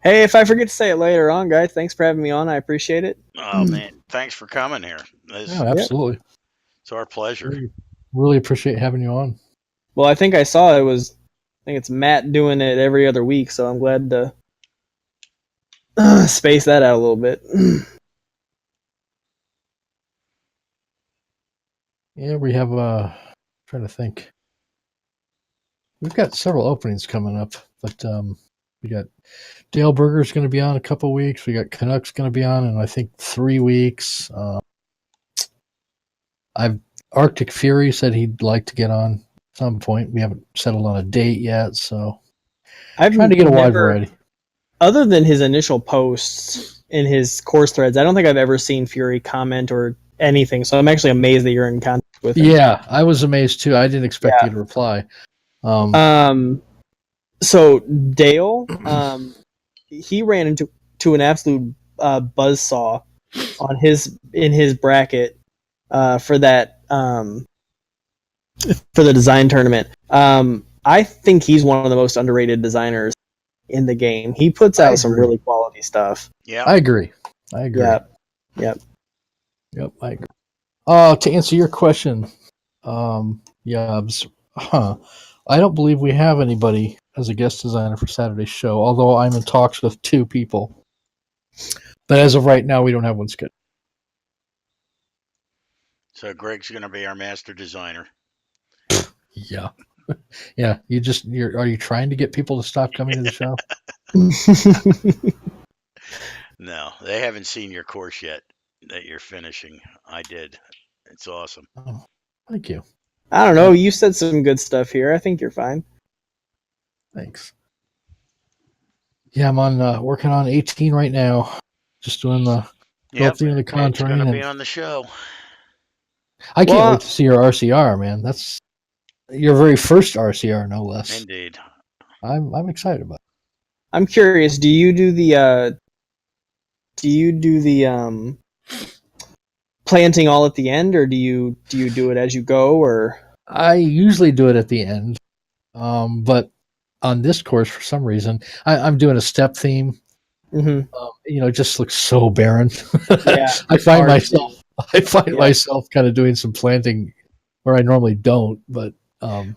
Hey, if I forget to say it later on, guys, thanks for having me on. I appreciate it. Oh man, thanks for coming here. Yeah, absolutely. It's our pleasure. Really appreciate having you on. Well, I think I saw I think it's Matt doing it every other week, so I'm glad to space that out a little bit. Yeah, we have trying to think. We've got several openings coming up, but we got Dale Berger's going to be on a couple weeks. We got Canucks going to be on in I think 3 weeks. Arctic Fury said he'd like to get on at some point. We haven't settled on a date yet, so I'm trying to get a wide variety. Other than his initial posts in his course threads, I don't think I've ever seen Fury comment or anything. So I'm actually amazed that you're in contact with him. Yeah, I was amazed too. I didn't expect you to reply. So Dale, he ran into an absolute buzzsaw in his bracket for that for the design tournament. I think he's one of the most underrated designers in the game. He puts out some really quality stuff. Yeah, I agree. Yep. I agree. To answer your question, Yabs, I don't believe we have anybody as a guest designer for Saturday's show, although I'm in talks with 2 people. But as of right now, we don't have one scheduled. So Greg's going to be our master designer. Yeah. Yeah, are you trying to get people to stop coming to the show? No, they haven't seen your course yet that you're finishing. I did. It's awesome. Oh, thank you. I don't know. You said some good stuff here. I think you're fine. Thanks. Yeah, I'm on working on 18 right now. Just doing the doing the contouring. It's going to be on the show. I can't wait to see your RCR, man. That's your very first RCR, no less. Indeed. I'm excited about it. I'm curious. Do you do the planting all at the end, or do you do it as you go? Or I usually do it at the end, but on this course, for some reason, I'm doing a step theme. Mm-hmm. It just looks so barren. Yeah, I find myself kind of doing some planting where I normally don't, but.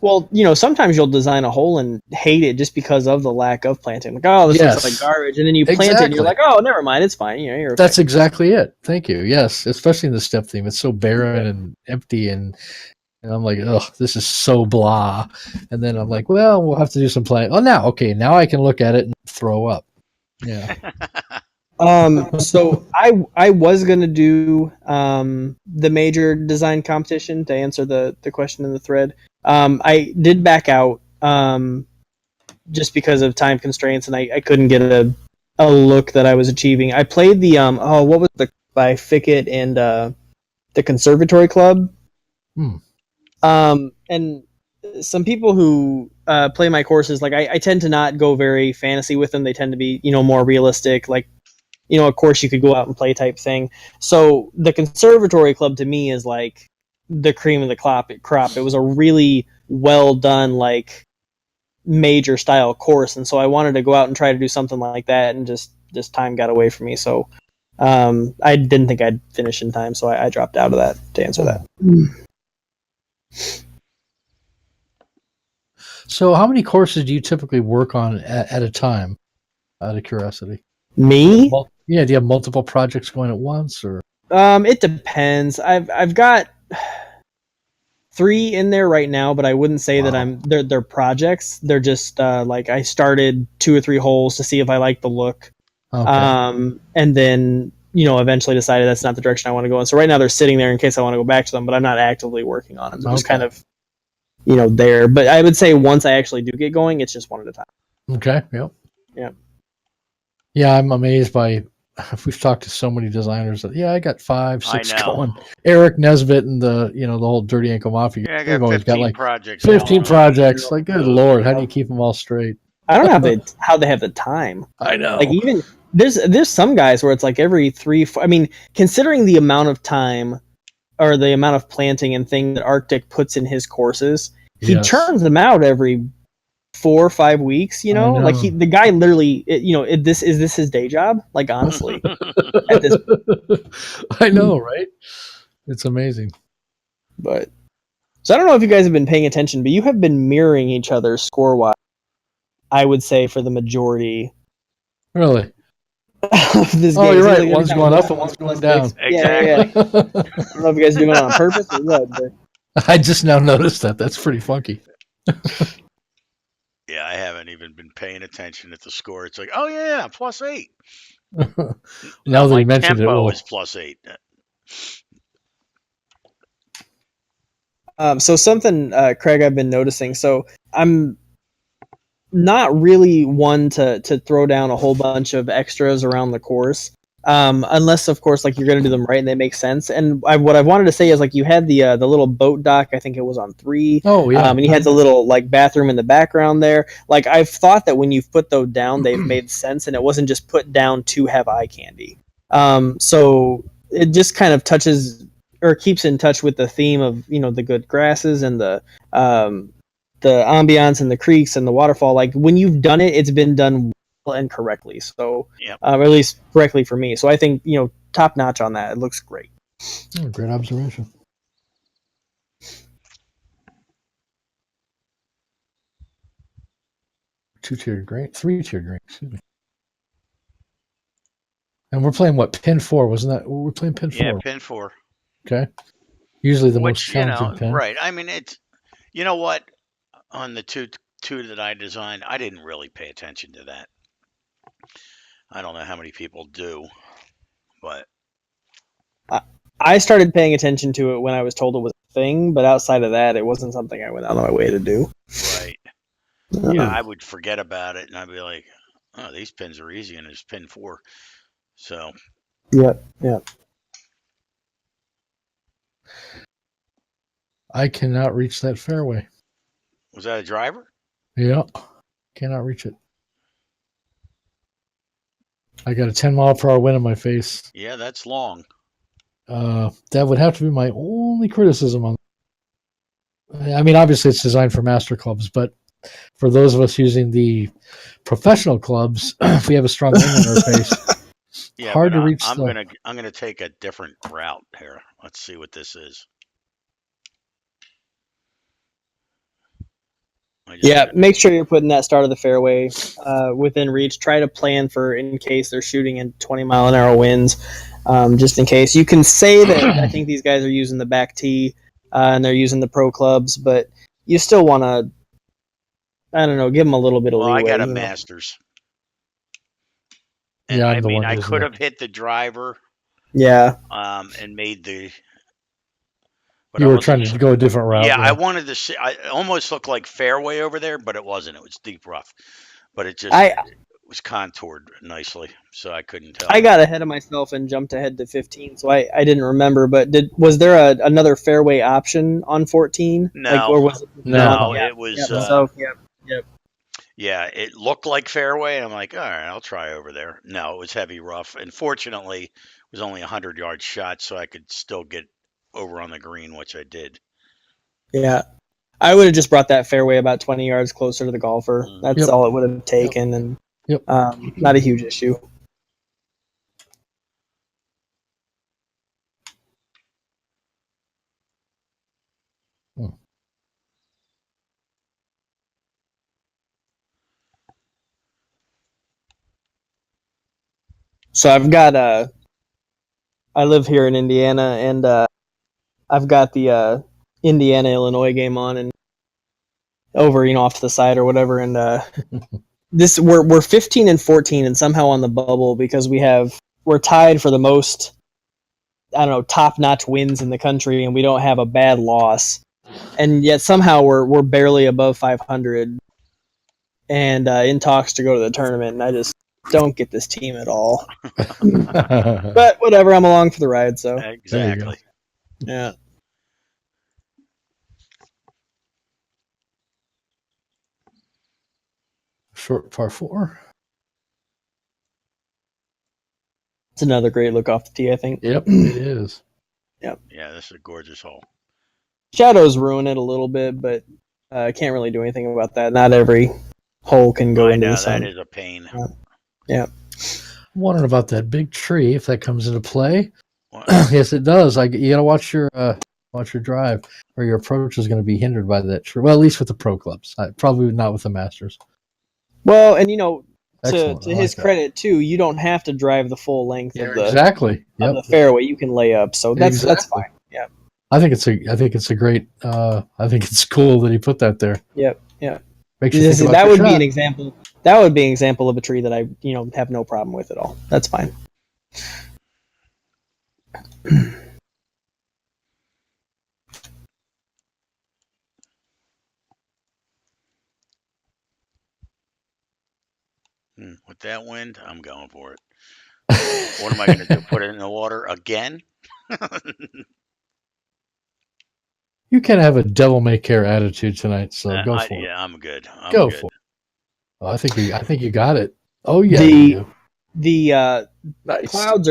Well, sometimes you'll design a hole and hate it just because of the lack of planting. Like, oh, this looks like garbage, and then you plant it, and you're like, oh, never mind, it's fine. You're okay. That's exactly it. Thank you. Yes, especially in the step theme, it's so barren and empty, and I'm like, oh, this is so blah. And then I'm like, well, we'll have to do some planting. Oh, now I can look at it and throw up. Yeah. So I was gonna do the major design competition to answer the question in the thread. I did back out just because of time constraints, and I couldn't get a look that I was achieving. I played the what was by Fickett and the Conservatory Club. And some people who play my courses, like I tend to not go very fantasy with them. They tend to be more realistic, like a course you could go out and play type thing. So the Conservatory Club to me is like the cream of the crop. It was a really well done, like major style course, and so I wanted to go out and try to do something like that, and just time got away from me. So I didn't think I'd finish in time, so I dropped out of that to answer that. So how many courses do you typically work on at a time, out of curiosity? Me? Yeah, do you have multiple projects going at once, or? It depends. I've got 3 in there right now, but I wouldn't say that they're projects. They're just like I started 2 or 3 holes to see if I like the look. Okay. And then, eventually decided that's not the direction I want to go in. So right now they're sitting there in case I want to go back to them, but I'm not actively working on them. They're just kind of, there. But I would say once I actually do get going, it's just one at a time. Okay. Yep. Yeah. Yeah, I'm amazed by. We've talked to so many designers that I got 5, 6 going. Eric Nesbitt and the whole Dirty Ankle Mafia. Yeah, I got 15 projects. 15 projects. Like, good Lord, how do you keep them all straight? I don't know how they have the time. I know. Like even there's some guys where it's like every 3, 4, I mean, considering the amount of time or the amount of planting and thing that Arctic puts in his courses, he churns them out every 4 or 5 weeks. Like the guy literally, is this his day job? Like honestly, at this, I know, right? It's amazing. But so I don't know if you guys have been paying attention, but you have been mirroring each other score-wise, I would say, for the majority. Really? Of this game. You're right. Like one's going up and one's going down. Exactly. Yeah. I don't know if you guys are doing it on purpose or what. But I just now noticed that. That's pretty funky. Yeah, I haven't even been paying attention at the score. It's like, oh yeah, +8. Now that you mentioned it, tempo is +8. So something, Craig, I've been noticing. So I'm not really one to throw down a whole bunch of extras around the course, unless of course like you're going to do them right and they make sense. And what I wanted to say is like you had the little boat dock. I think it was on 3. Oh yeah. And you had the little like bathroom in the background there. Like I've thought that when you've put those down, they've made sense, and it wasn't just put down to have eye candy. So it just kind of touches or keeps in touch with the theme of the good grasses and the ambiance and the creeks and the waterfall. Like when you've done it, it's been done well and correctly. So, at least correctly for me. So I think top notch on that. It looks great. Oh, great observation. 2-tiered grain, 3-tiered grain. Excuse me. And we're playing what, pin 4? Wasn't that? We're playing pin 4. Yeah, pin 4. Okay. Usually the most challenging pin. Right. I mean, it's what, on the two that I designed, I didn't really pay attention to that. I don't know how many people do, but I started paying attention to it when I was told it was a thing, but outside of that, it wasn't something I went out of my way to do. Right. Yeah, I would forget about it, and I'd be like, "Oh, these pins are easy," and it's pin 4. So. Yeah. I cannot reach that fairway. Was that a driver? Yeah. Cannot reach it. I got a 10-mile-per-hour wind in my face. Yeah, that's long. That would have to be my only criticism on. I mean, obviously it's designed for master clubs, but for those of us using the professional clubs, if we have a strong wind in our face, hard to reach. I'm gonna take a different route here. Let's see what this is. Make sure you're putting that start of the fairway within reach. Try to plan for in case they're shooting in 20-mile-an-hour winds, just in case. You can say that I think these guys are using the back tee and they're using the pro clubs, but you still want to, I don't know, give them a little bit of leeway. I got a Masters. And yeah, I mean, I could have hit the driver. Yeah. And made the. You were trying to go a different route. Yeah, I wanted to see. I almost looked like fairway over there, but it wasn't. It was deep rough. But it just it was contoured nicely, so I couldn't tell. I got ahead of myself and jumped ahead to 15, so I didn't remember. But was there another fairway option on 14? No, or was it? No, it was. Yep. Yeah, it looked like fairway, and I'm like, all right, I'll try over there. No, it was heavy rough, and fortunately, it was only a 100-yard shot, so I could still get over on the green, which I did. Yeah. I would have just brought that fairway about 20 yards closer to the golfer. That's all it would have taken, and not a huge issue. So I've got I live here in Indiana, and I've got the Indiana Illinois game on, and over off to the side or whatever, and this we're 15 and 14, and somehow on the bubble because we're tied for the most top-notch wins in the country, and we don't have a bad loss, and yet somehow we're barely above 500, and in talks to go to the tournament, and I just don't get this team at all. But whatever, I'm along for the ride. So exactly. Yeah. Short par 4. It's another great look off the tee, I think. Yep, it is. Yep. Yeah, this is a gorgeous hole. Shadows ruin it a little bit, but I can't really do anything about that. Not every hole can go into the sun. That is a pain. Yeah. I'm wondering about that big tree, if that comes into play. Yes, it does. You got to watch your drive, or your approach is going to be hindered by that tree. Well, at least with the pro clubs. Probably not with the Masters. Well, and to his credit too, you don't have to drive the full length of the of the fairway. You can lay up, so that's fine. Yeah. I think it's a great. I think it's cool that he put that there. Yep. Yeah. Makes you think about that your would shot. be an example. That would be an example of a tree that I have no problem with at all. That's fine. With that wind, I'm going for it. What am I going to do? Put it in the water again? You can have a devil-may-care attitude tonight, so go for it. Yeah, I'm good. Go for it. Oh, I think you got it. Oh yeah. The nice. clouds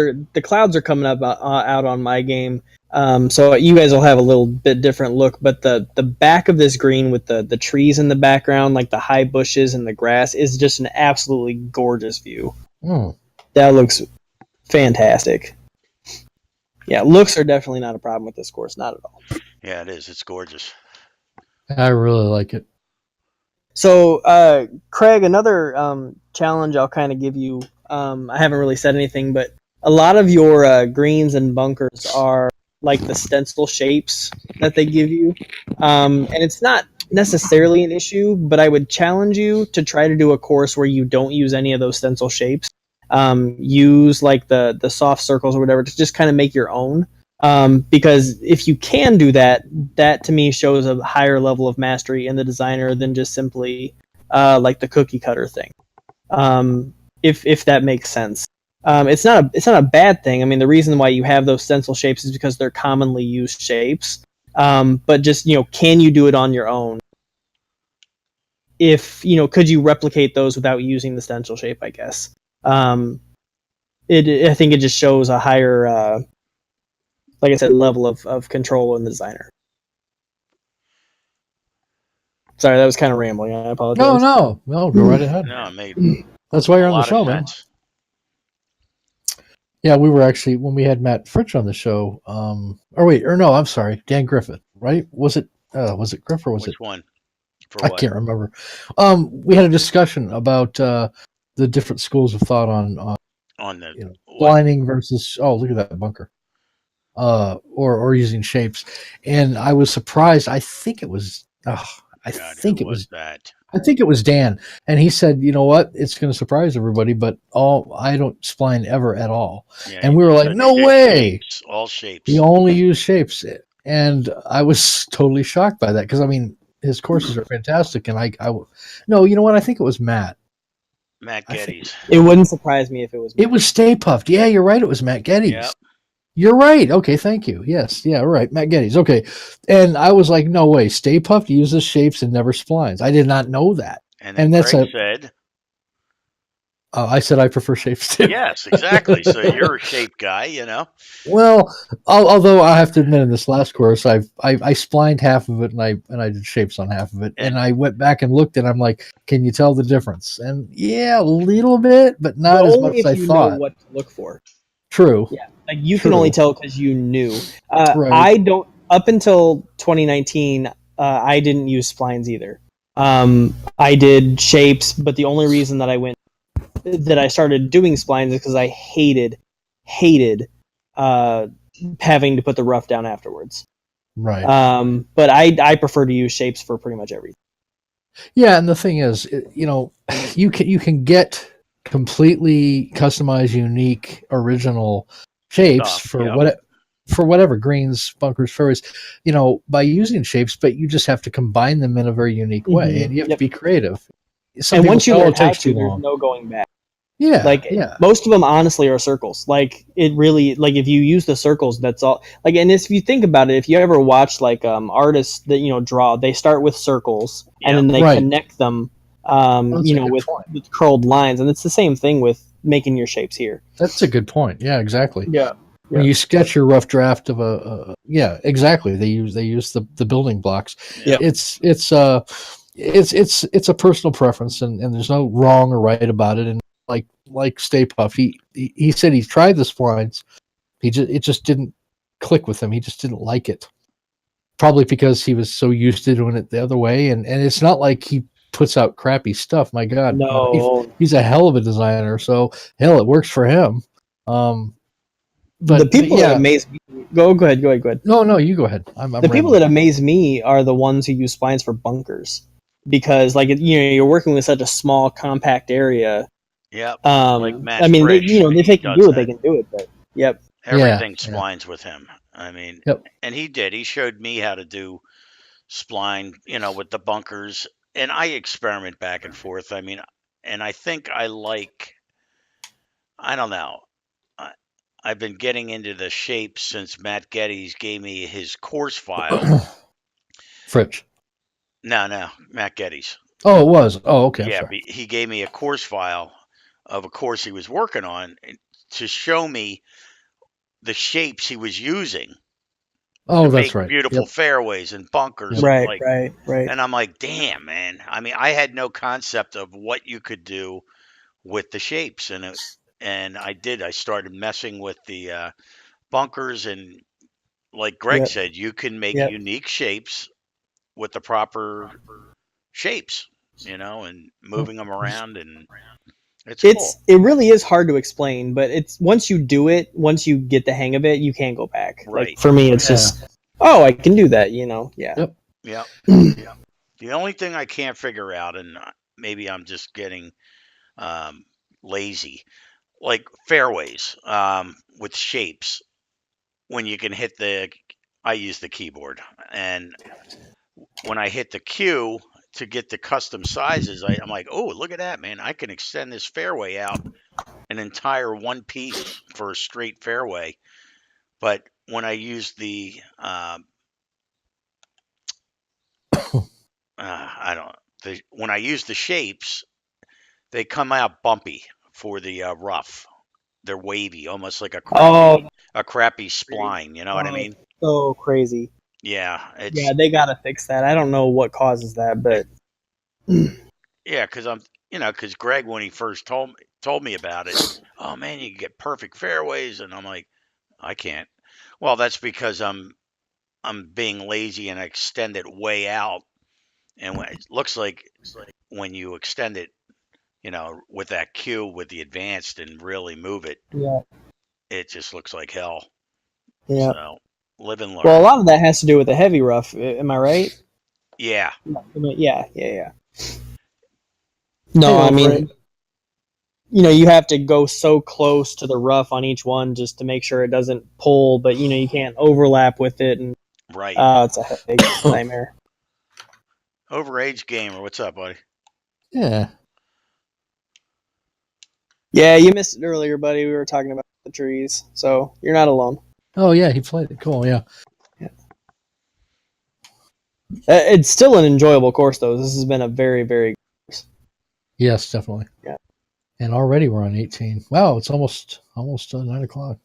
are coming up out on my game. So you guys will have a little bit different look, but the back of this green with the trees in the background, like the high bushes and the grass, is just an absolutely gorgeous view. That looks fantastic. Yeah, looks are definitely not a problem with this course, not at all. Yeah, it is. It's gorgeous. I really like it. So, Craig, another challenge I'll kind of give you. I haven't really said anything, but a lot of your greens and bunkers are like the stencil shapes that they give you. And it's not necessarily an issue, but I would challenge you to try to do a course where you don't use any of those stencil shapes. Use like the soft circles or whatever to just kind of make your own. Because if you can do that, that to me shows a higher level of mastery in the designer than just simply like the cookie cutter thing. If that makes sense. It's not a bad thing. I mean, the reason why you have those stencil shapes is because they're commonly used shapes. But just, can you do it on your own? If, could you replicate those without using the stencil shape, I guess? I think it just shows a higher, like I said, level of control in the designer. Sorry, that was kind of rambling. I apologize. No, go right ahead. No, it made That's why you're on the show, man. Yeah, we were actually, when we had Matt Fritch on the show, I'm sorry, Dan Griffith, right? Was it Griff or was Which it? one? I can't remember. We had a discussion about the different schools of thought on the blinding versus, look at that bunker. Or using shapes. And I was surprised. I think it was, I think it was Dan. And he said, you know what? It's going to surprise everybody, but I don't spline ever at all. Yeah, and we were like, no way. Shapes, all shapes. He only used shapes. And I was totally shocked by that. Because, I mean, his courses are fantastic. And no, you know what? I think it was Matt Geddes. It wouldn't surprise me if it was Matt. It was Stay Puffed. Yeah, you're right. It was Matt Geddes. Yep. You're right. Okay, thank you. Yes, yeah, right. Matt Geddes. Okay. And I was like, no way. Stay Puffed uses shapes and never splines. I did not know that. And that's Craig said. I said I prefer shapes too. Yes, exactly. So you're a shape guy, you know. Well, although I have to admit, in this last course, I splined half of it, and I did shapes on half of it, and I went back and looked, and I'm like, can you tell the difference? And yeah, a little bit, but not as much only as if I you know thought. what to look for. True. Yeah, like you can True. only tell because you knew. Right. I don't. Up until 2019, I didn't use splines either. I did shapes, but the only reason that I started doing splines is because I hated having to put the rough down afterwards. Right. But I prefer to use shapes for pretty much everything. Yeah, and the thing is, you can get completely customized, unique, original shapes for whatever greens, bunkers, fairways, by using shapes, but you just have to combine them in a very unique way, and you have to be creative. And once you learn how to, there's no going back. Yeah, most of them honestly are circles. Like it really, like if you use the circles, that's all. Like, and if you think about it, if you ever watch like artists that draw, they start with circles and then they connect them, with curled lines, and it's the same thing with making your shapes here. That's a good point. Yeah, exactly. Yeah. When you sketch your rough draft of exactly. They use the building blocks. Yeah. It's a personal preference, and there's no wrong or right about it. And like Stay Puft, he said he tried the splines. It just didn't click with him. He just didn't like it. Probably because he was so used to doing it the other way. And it's not like he puts out crappy stuff. My God, no, he's a hell of a designer. So hell, it works for him. But the people that amaze me. Go ahead. No, you go ahead. The people that amaze me are the ones who use splines for bunkers, because you're working with such a small, compact area. Yep. Like I mean, if they can do it, they can do it. But yep. Everything splines with him. I mean, and he did. He showed me how to do spline, with the bunkers, and I experiment back and forth. I mean, and I think I don't know. I've been getting into the shapes since Matt Geddes gave me his course file. Fritz. No, Matt Geddes. Oh, it was. Oh, okay. Yeah, he gave me a course file of a course he was working on to show me the shapes he was using. Oh, to that's make right. Beautiful fairways and bunkers. Right. And I'm like, damn, man. I mean, I had no concept of what you could do with the shapes, and I did. I started messing with the bunkers, and like Greg said, you can make unique shapes with the proper shapes, and moving them around, and it's cool. It really is hard to explain, but it's once you do it, once you get the hang of it, you can't go back. Right. Like, for me, it's just, I can do that, Yeah. Yep. The only thing I can't figure out, and maybe I'm just getting lazy, like fairways with shapes, when you can hit I use the keyboard, and when I hit the cue to get the custom sizes, I'm like, oh, look at that, man. I can extend this fairway out an entire one piece for a straight fairway. But when I use the when I use the shapes, they come out bumpy for the rough. They're wavy, almost like a crappy spline. You know what I mean? So crazy. Yeah, they gotta fix that. I don't know what causes that, but yeah, because Greg, when he first told me about it, oh man, you can get perfect fairways, and I'm like, I can't. Well, that's because I'm being lazy and I extend it way out, and it looks like when you extend it, with that cue with the advanced and really move it, it just looks like hell. Yeah. So live and learn. Well, a lot of that has to do with the heavy rough. Am I right? Yeah. Yeah. No, I mean, you have to go so close to the rough on each one just to make sure it doesn't pull, but you can't overlap with it, and right. It's a headache, nightmare. Overage gamer, what's up, buddy? Yeah. Yeah, you missed it earlier, buddy. We were talking about the trees, so you're not alone. Oh yeah, he played it. Cool, yeah. It's still an enjoyable course, though. This has been a very, very good course. Yes, definitely. Yeah. And already we're on 18. Wow, it's almost 9 o'clock.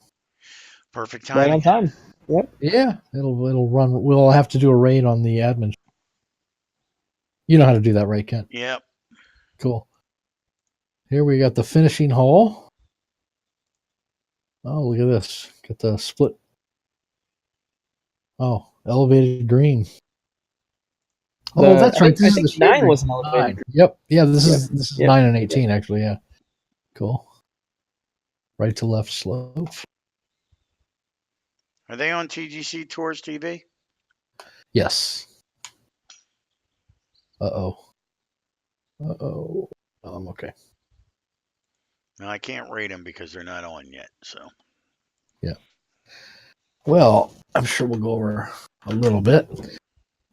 Perfect Right on timing. time. Yep. Yeah, it'll run. We'll have to do a raid on the admin. You know how to do that, right, Kent? Yep. Cool. Here we got the finishing hole. Oh, look at this. Got the split. Oh, elevated green. Oh, that's right. I This is think the 9 shimmering was an elevated. 9. Yep. Yeah, this Yep. is Yep. 9 and 18 actually. Yeah. Cool. Right to left slope. Are they on TGC Tours TV? Yes. Uh-oh. Uh-oh. Oh, I'm okay. No, I can't rate them because they're not on yet. So Yeah. Well, I'm sure we'll go over a little bit.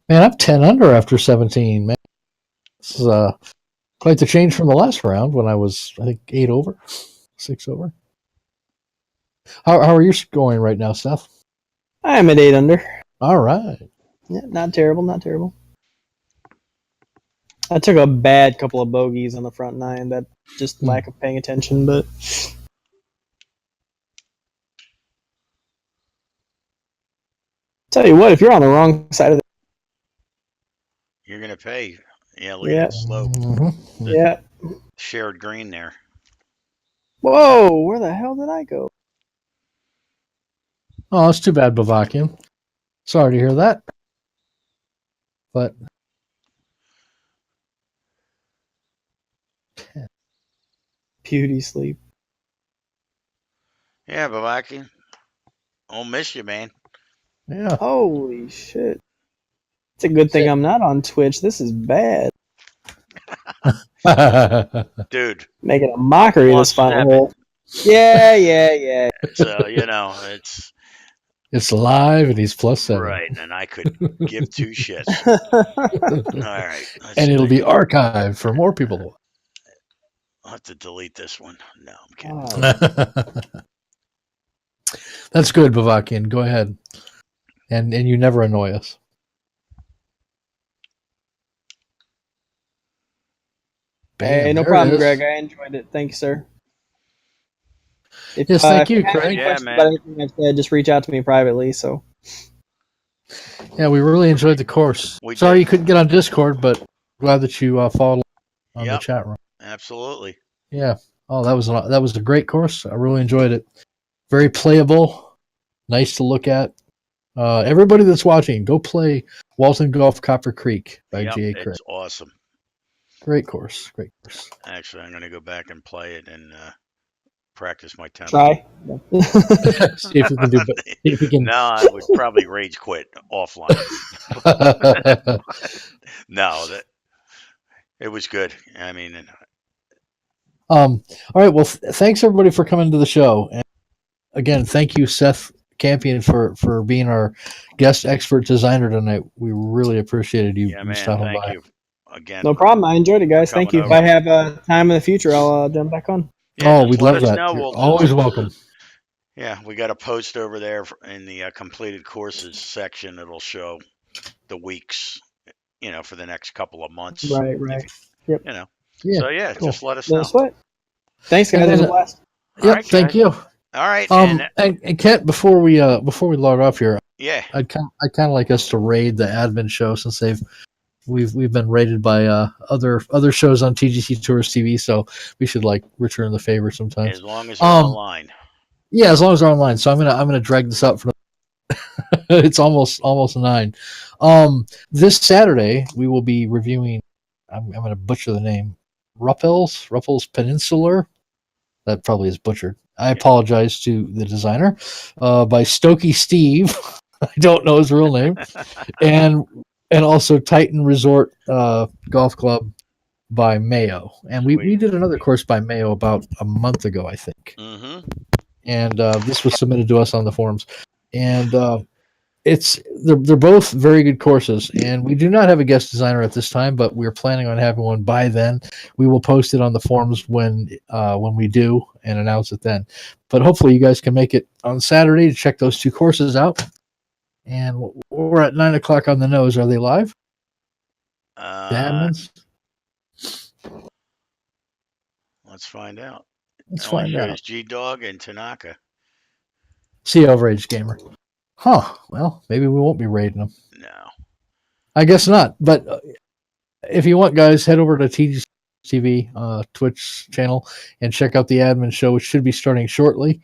Man, I'm 10 under after 17, man. This is quite the change from the last round when I was, I think, 8 over, 6 over. How are you going right now, Seth? I'm at 8 under. All right. Yeah, not terrible, not terrible. I took a bad couple of bogeys on the front 9. That just lack of paying attention, but tell you what, if you're on the wrong side of the you're gonna pay. Yeah, look at that slope. Mm-hmm. yeah. Shared green there. Whoa, where the hell did I go? Oh, it's too bad, Bavakian. Sorry to hear that. But Beauty sleep. Yeah, Bavaki. I'll miss you, man. yeah. Holy shit. It's a good thing I'm not on Twitch. This is bad. Dude. Making a mockery of this final +7. hole. Yeah. So, It's live and he's +7. Right, and I could give 2 shits. All right. And it'll be archived for more people to watch. I'll have to delete this one. No, I'm kidding. Oh, That's good, Bavakian. Go ahead. And you never annoy us. Bam, hey, no there problem, it is. Greg. I enjoyed it. Thank you, sir. If, Yes, thank you, if have Craig. any Yeah, questions man. about anything I've said, just reach out to me privately. So Yeah, we really enjoyed the course. We Sorry did. you couldn't get on Discord, but glad that you followed on the Yep. chat room. Absolutely. Yeah. Oh, that was a great course. I really enjoyed it. Very playable. Nice to look at. Everybody that's watching, go play Walton Golf Copper Creek by Yep, G.A. Craig. it's awesome. Great course. Great course. Actually, I'm going to go back and play it and practice my tempo. try. See if we can do better. See if we can. No, I would probably rage quit offline. No, it was good. I mean, All right. Well, thanks everybody for coming to the show. And again, thank you, Seth Campion, for being our guest expert designer tonight. We really appreciated you, yeah, man, stopping thank by. you again. No problem. I enjoyed it, guys. Thank you. coming If I over. have time in the future, I'll jump back on. Yeah, We'd let love us that. know. You're We'll always welcome. Yeah, we got a post over there in the completed courses section. It'll show the weeks, for the next couple of months. Right. Yep. Yeah, cool. just let us No know. sweat. Thanks, guys. It was a blast. Yep. All right, Thank guys. you. All right. And Kent, before we log off here, Yeah. I'd kind of like us to raid the admin show since we've been raided by other shows on TGC Tours TV, so we should return the favor sometimes. As long as they're online. Yeah, as long as they're online. So I'm gonna drag this out for. It's almost 9. This Saturday we will be reviewing. I'm gonna butcher the name. Ruppels Peninsular. That probably is butchered. I apologize to the designer. By Stokey Steve. I don't know his real name. and also Titan Resort Golf Club by Mayo. And we did another course by Mayo about a month ago, I think. Mm-hmm. And this was submitted to us on the forums. And they're both very good courses. And we do not have a guest designer at this time, but we're planning on having one by then. We will post it on the forums when we do and announce it then. But hopefully you guys can make it on Saturday to check those 2 courses out. And we're at 9 o'clock on the nose. Are they live? The admins? Let's find out. Let's It only find shows out. G-Dog and Tanaka. See Overage Gamer. Huh. Well, maybe we won't be raiding them. No. I guess not. But if you want, guys, head over to TGC TV Twitch channel and check out the admin show, which should be starting shortly.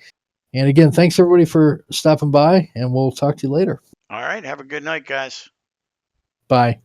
And again, thanks everybody for stopping by, and we'll talk to you later. All right. Have a good night, guys. Bye.